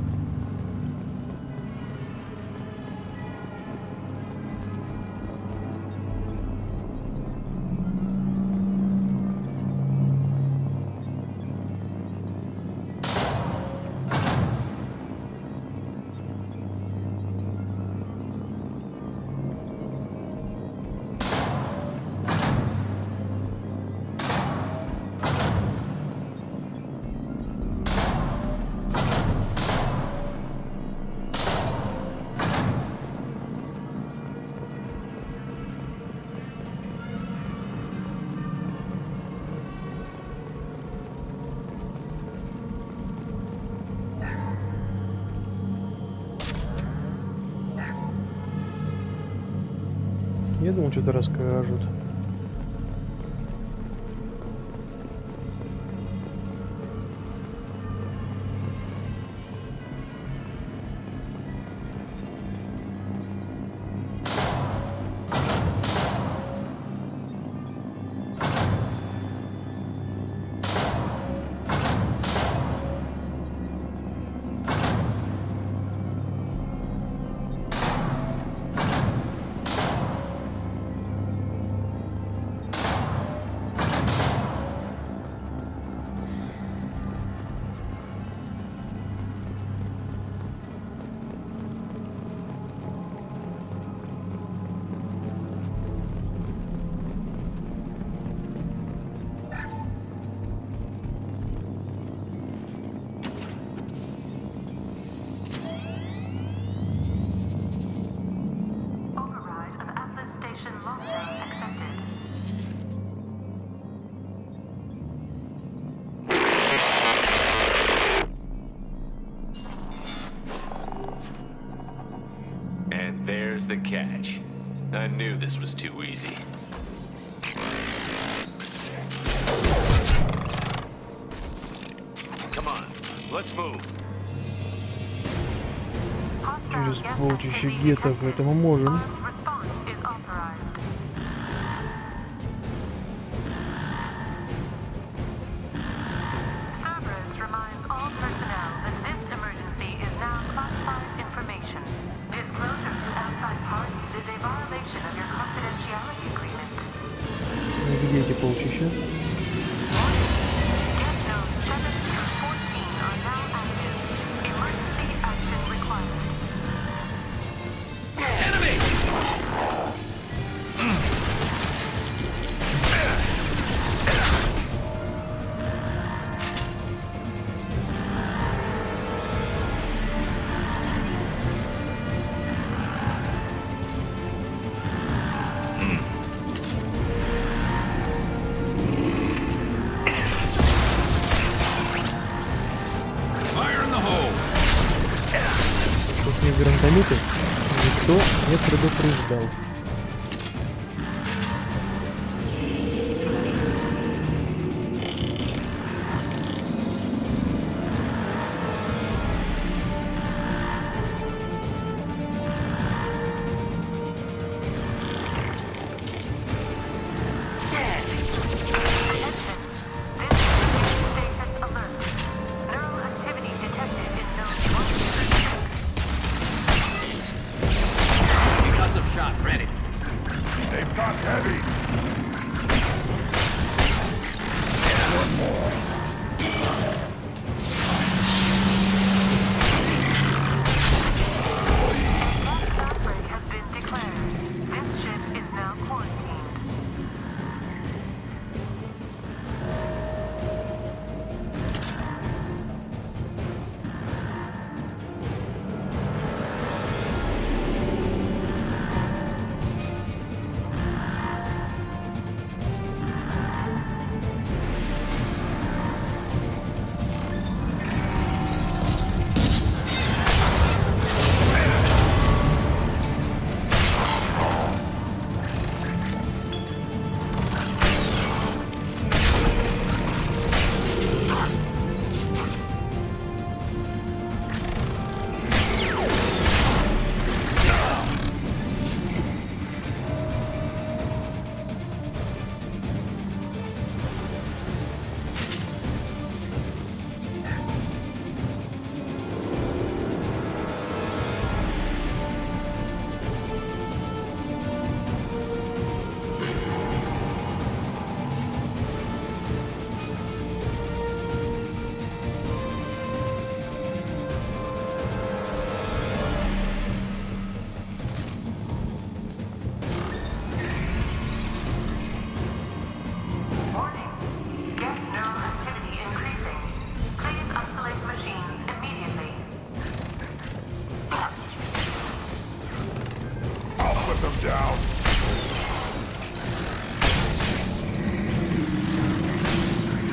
Я думал, что-то расскажут. There's the catch. I knew this was too easy. Come on, let's move. Через полчища гетов это мы можем. Где эти полчища? Гранатометы никто не предупреждал. Ready.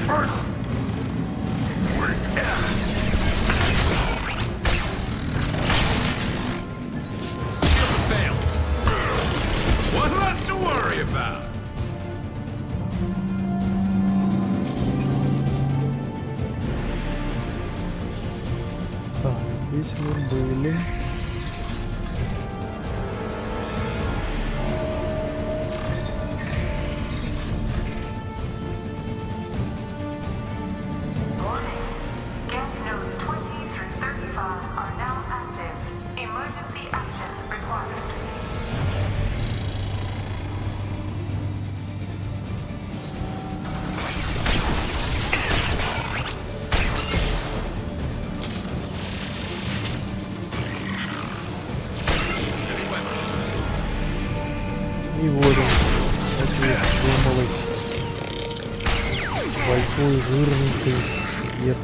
One less to worry about. Так, здесь мы были. И вот он, как думалось, большой жирненький дед.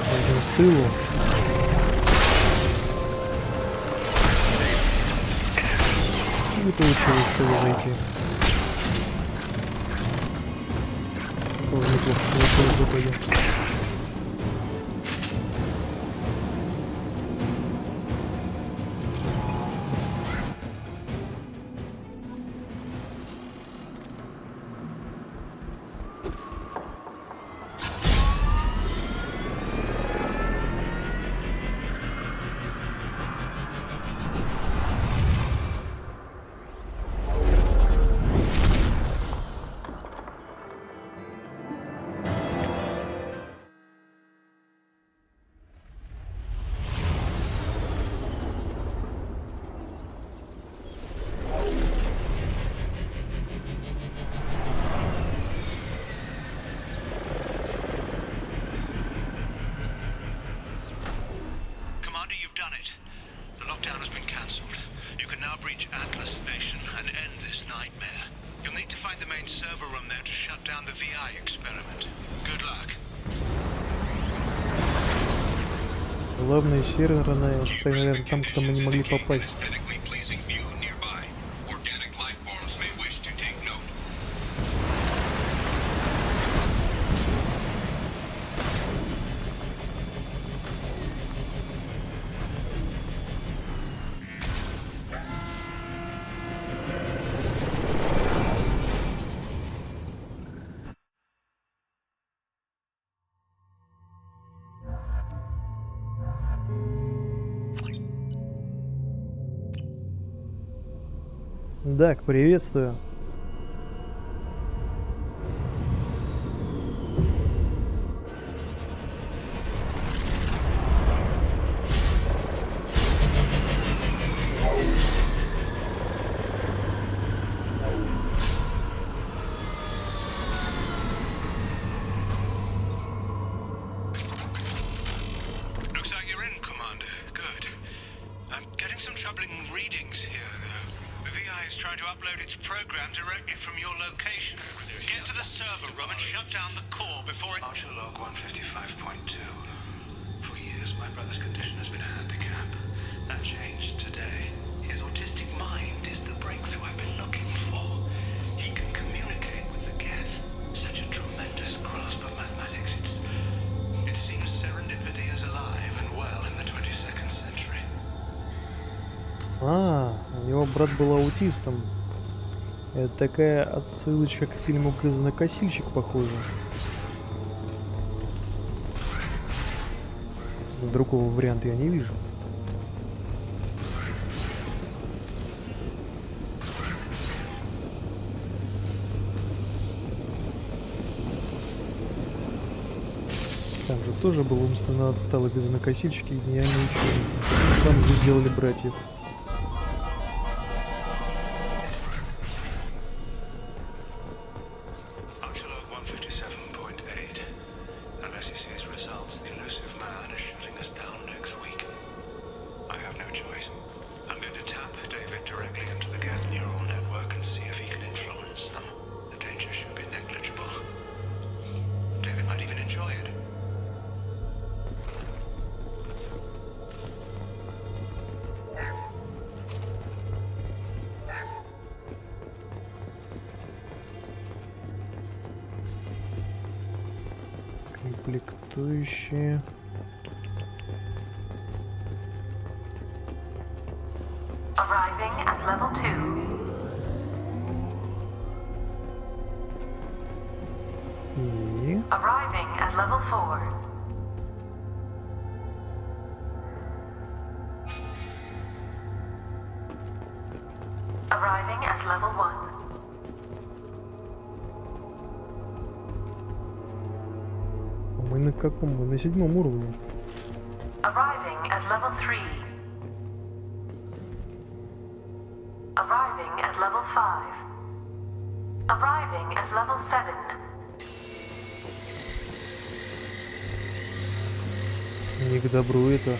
Пойдем с тылу. Не получилось с тылу зайти. Тоже неплохо получилось в итоге. Главное сервер, наверное, там, куда мы не могли попасть. Так, приветствую. Looks like you're in, Commander. Good. I'm getting some troubling readings here, though. The VI is trying to upload its program directly from your location. Get to the server room and shut down the core before it... Archer log 155.2. For years, my brother's condition has been a handicap. That changed today. His autistic mind is the breakthrough I've been looking for. He can communicate with the Geth. Such a tremendous grasp of mathematics. It seems serendipity is alive and well in the 22nd century. У него брат был аутистом. Это такая отсылочка к фильму «Грязнокосильщик», похоже. Другого варианта я не вижу. Там же тоже был умственно отсталый грязнокосильщик, и я не учил. Там же делали братьев. комплектующие. Arriving at level 2. И... Arriving at level 4. Arriving at level 1. Мы на каком? Мы на 7-м уровне. Arriving at level 3. Arriving at level 5. Arriving at level 7. Не к добру это.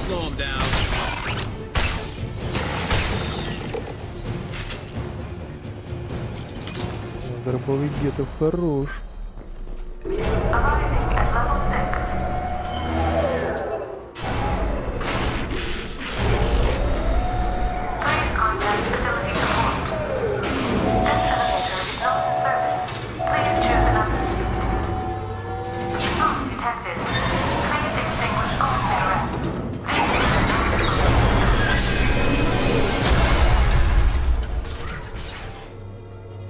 Slow him down. Дробовик где-то хорош. Arriving at level 6. Please contact facility support. This elevator is not in service. Please choose another. Smoke detected. Please extinguish all cigarettes.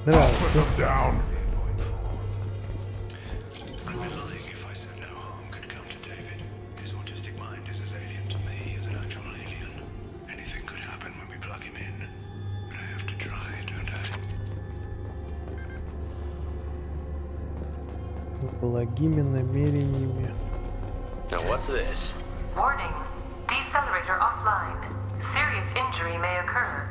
Здравствуйте. I'd be lying if I said no harm could come to David. His autistic mind is as alien to me as an actual alien. Anything could happen when we plug him in. But I have to try, don't I? Благими намерениями. Now what's this? Warning. Decelerator offline. Serious injury may occur.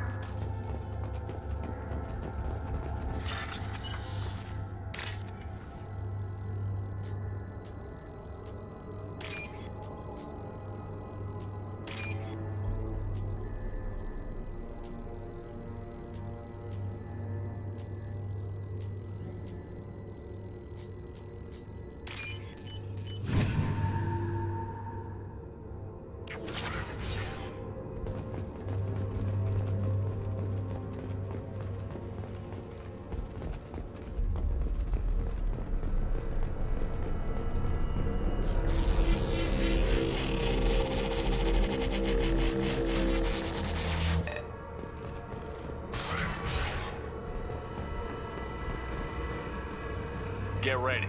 Get ready.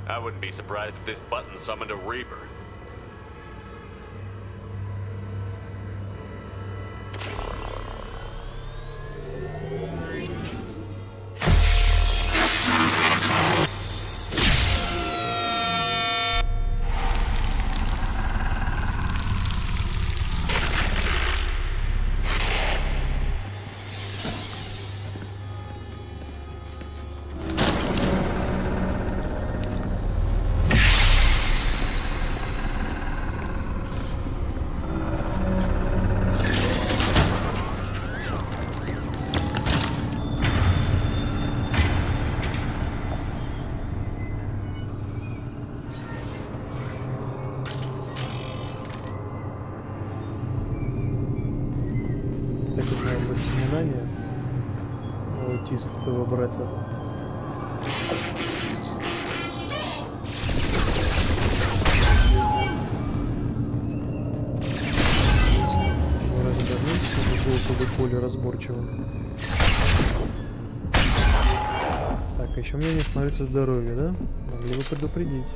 I wouldn't be surprised if this button summoned a Reaper. Воспоминания аутистского брата. Развернуться, было более разборчиво. Так, еще мне не смотрится здоровье, да? Могли бы предупредить.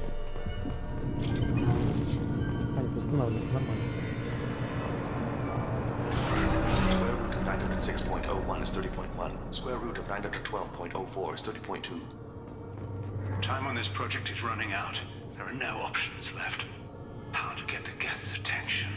А, нет, восстанавливается нормально. 906.01 is 30.1. Square root of 912.04 is 30.2. Time on this project is running out. There are no options left. How to get the guests' attention?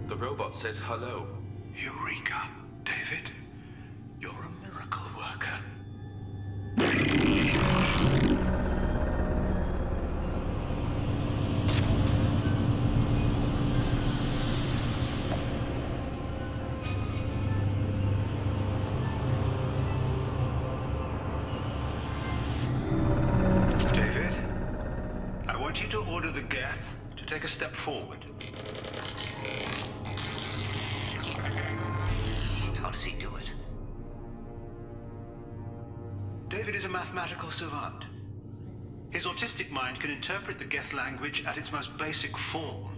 The robot says hello. Eureka, David. You're a miracle worker. order the Geth to take a step forward. How does he do it? David is a mathematical savant. His autistic mind can interpret the Geth language at its most basic form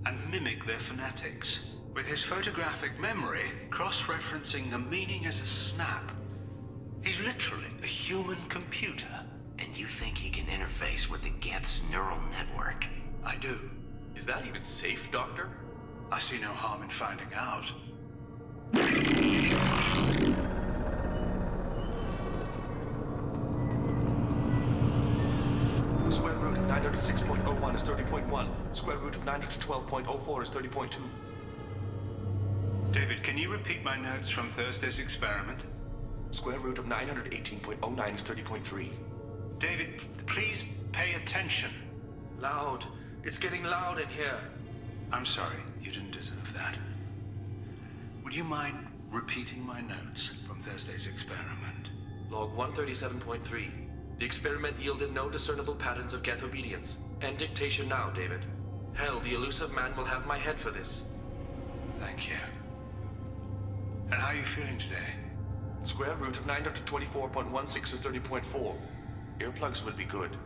and mimic their phonetics. With his photographic memory, cross-referencing the meaning as a snap. He's literally a human computer. And you think he can interface with the Geth's neural network? I do. Is that even safe, Doctor? I see no harm in finding out. Square root of 906.01 is 30.1. Square root of 912.04 is 30.2. David, can you repeat my notes from Thursday's experiment? Square root of 918.09 is 30.3. David, please pay attention. Loud. It's getting loud in here. I'm sorry, you didn't deserve that. Would you mind repeating my notes from Thursday's experiment? Log 137.3. The experiment yielded no discernible patterns of Geth obedience. End dictation now, David. Hell, the elusive man will have my head for this. Thank you. And how are you feeling today? Square root of 924.16 is 30.4. Earplugs would be good.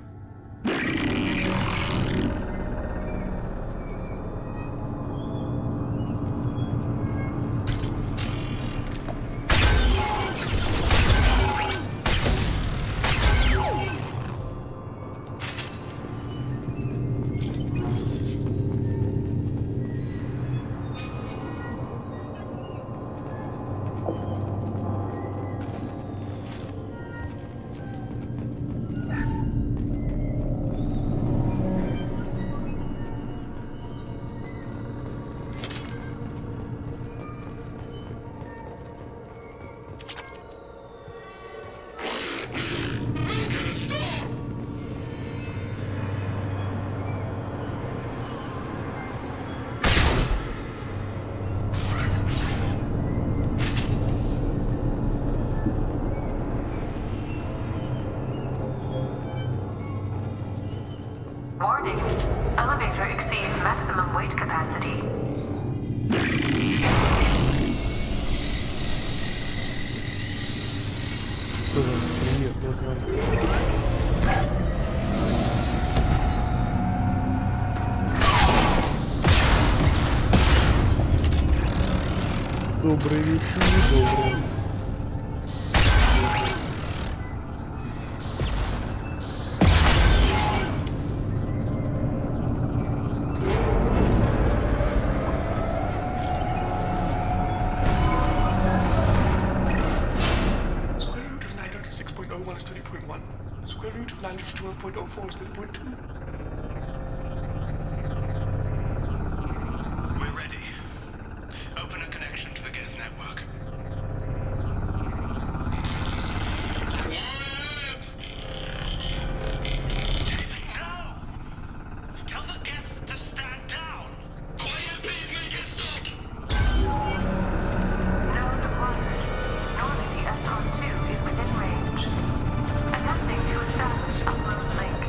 Warning. Elevator exceeds maximum weight capacity. Привет, вот вам. Добрый вести, добрый. Square root of 912.04 is 30.2. We're ready. Open a connection to the Geth network. David, no! Tell the Geths to stand down! Quiet, please make it stop! No deployment. Normally SR2 is within range. Attempting to establish upload link.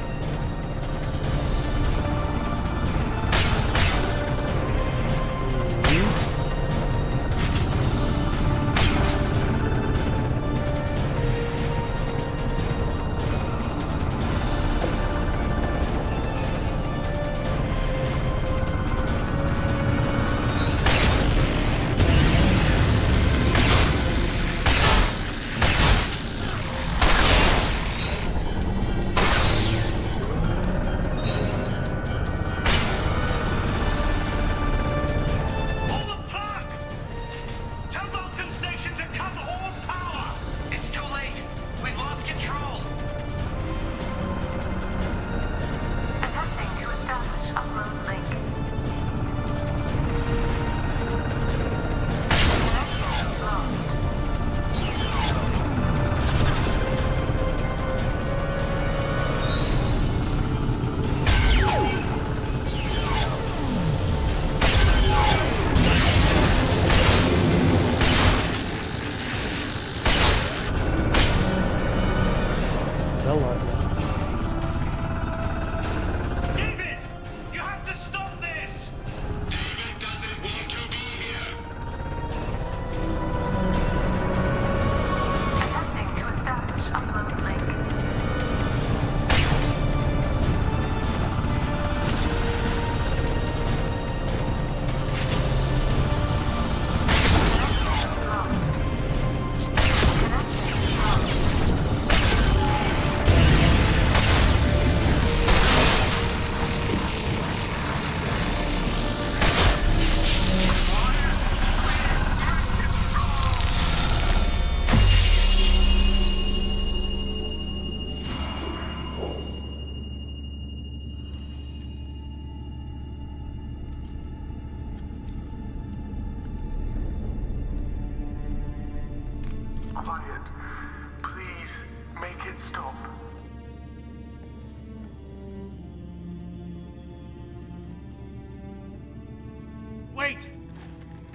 Wait!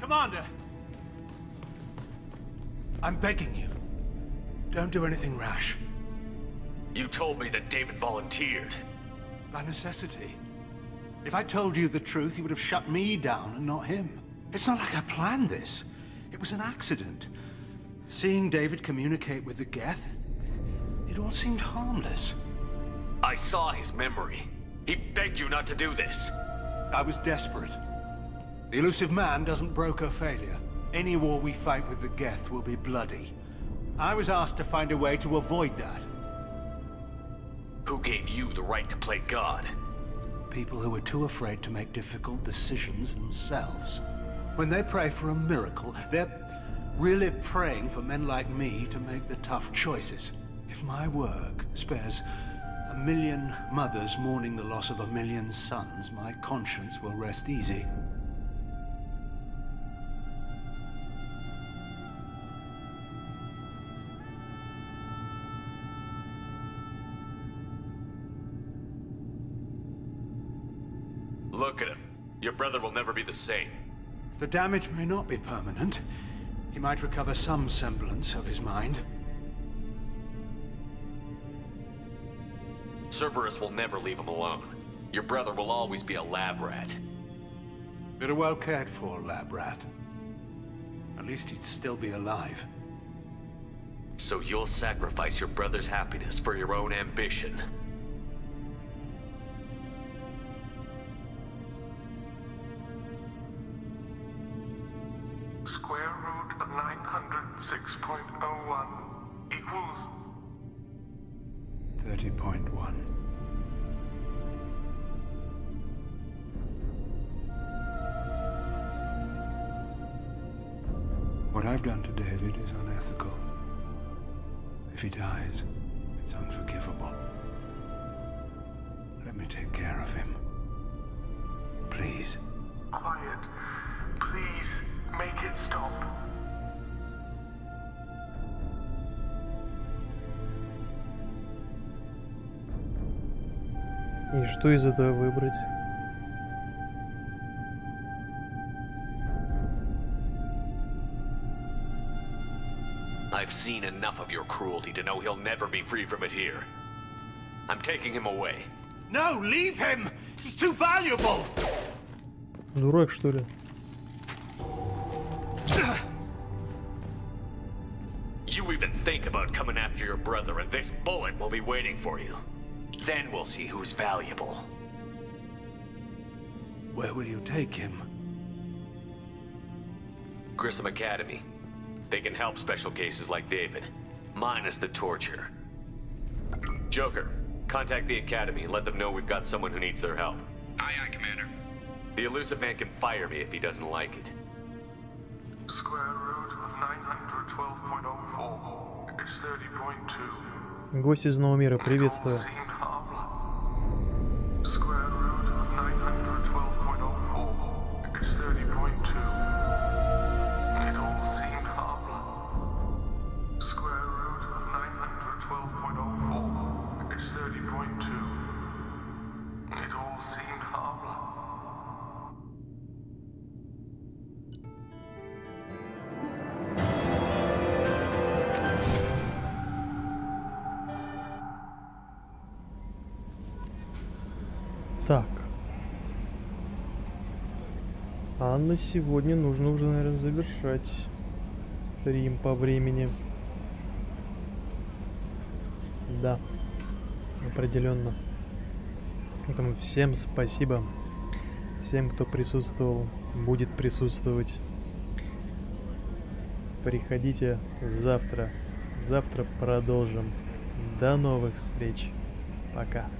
Commander! I'm begging you. Don't do anything rash. You told me that David volunteered. By necessity. If I told you the truth, he would have shut me down and not him. It's not like I planned this. It was an accident. Seeing David communicate with the Geth, it all seemed harmless. I saw his memory. He begged you not to do this. I was desperate. The elusive man doesn't broker failure. Any war we fight with the Geth will be bloody. I was asked to find a way to avoid that. Who gave you the right to play God? People who are too afraid to make difficult decisions themselves. When they pray for a miracle, they're really praying for men like me to make the tough choices. If my work spares 1 million mothers mourning the loss of 1 million sons, my conscience will rest easy. Look at him. Your brother will never be the same. The damage may not be permanent. He might recover some semblance of his mind. Cerberus will never leave him alone. Your brother will always be a lab rat. But a well cared for lab rat. At least he'd still be alive. So you'll sacrifice your brother's happiness for your own ambition. Square root of 906.01 equals 30.1. What I've done to David is unethical. If he dies, it's unforgivable. Let me take care of him. Please. Quiet. Please, make it stop. И что из этого выбрать? I've seen enough of your cruelty to know he'll never be free from it here. I'm taking him away. No, leave him! He's too valuable! Дурак, что ли? You even think about coming after your brother, and this bullet will be waiting for you. Then we'll see who's valuable. Where will you take him? Grissom Academy. They can help special cases like David, minus the torture. Joker, contact the Academy and let them know we've got someone who needs their help. Aye, aye, Commander. The elusive man can fire me if he doesn't like it. Square root of 912.04 is 30.2. Гость из нового мира, приветствую. Square root of 912.04 is 30.2. It all seemed harmless. Square root of 912.04 is 30.2. It all seemed harmless. Так. А на сегодня нужно уже, наверное, завершать стрим по времени. Да, определенно. Поэтому всем спасибо. Всем, кто присутствовал, будет присутствовать. Приходите завтра. Завтра продолжим. До новых встреч. Пока.